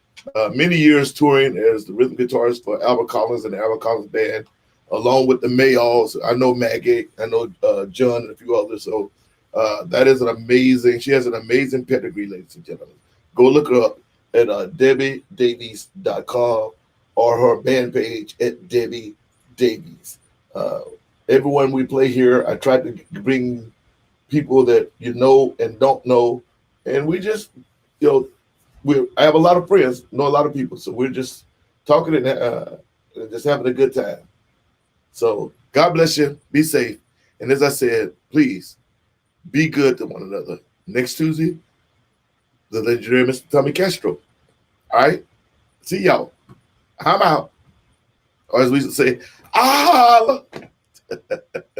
many years touring as the rhythm guitarist for Albert Collins and the Albert Collins Band, along with the Mayalls. I know Maggie, I know John and a few others. So that is an amazing, she has an amazing pedigree, ladies and gentlemen. Go look her up at debbiedavies.com or her band page at Debbie Davies. Everyone we play here, I try to bring people that you know and don't know. And we just, I have a lot of friends, know a lot of people. So we're just talking and just having a good time. So God bless you. Be safe. And as I said, please be good to one another. Next Tuesday, the legendary Mr. Tommy Castro. All right? See y'all. I'm out. Or as we used to say, ah.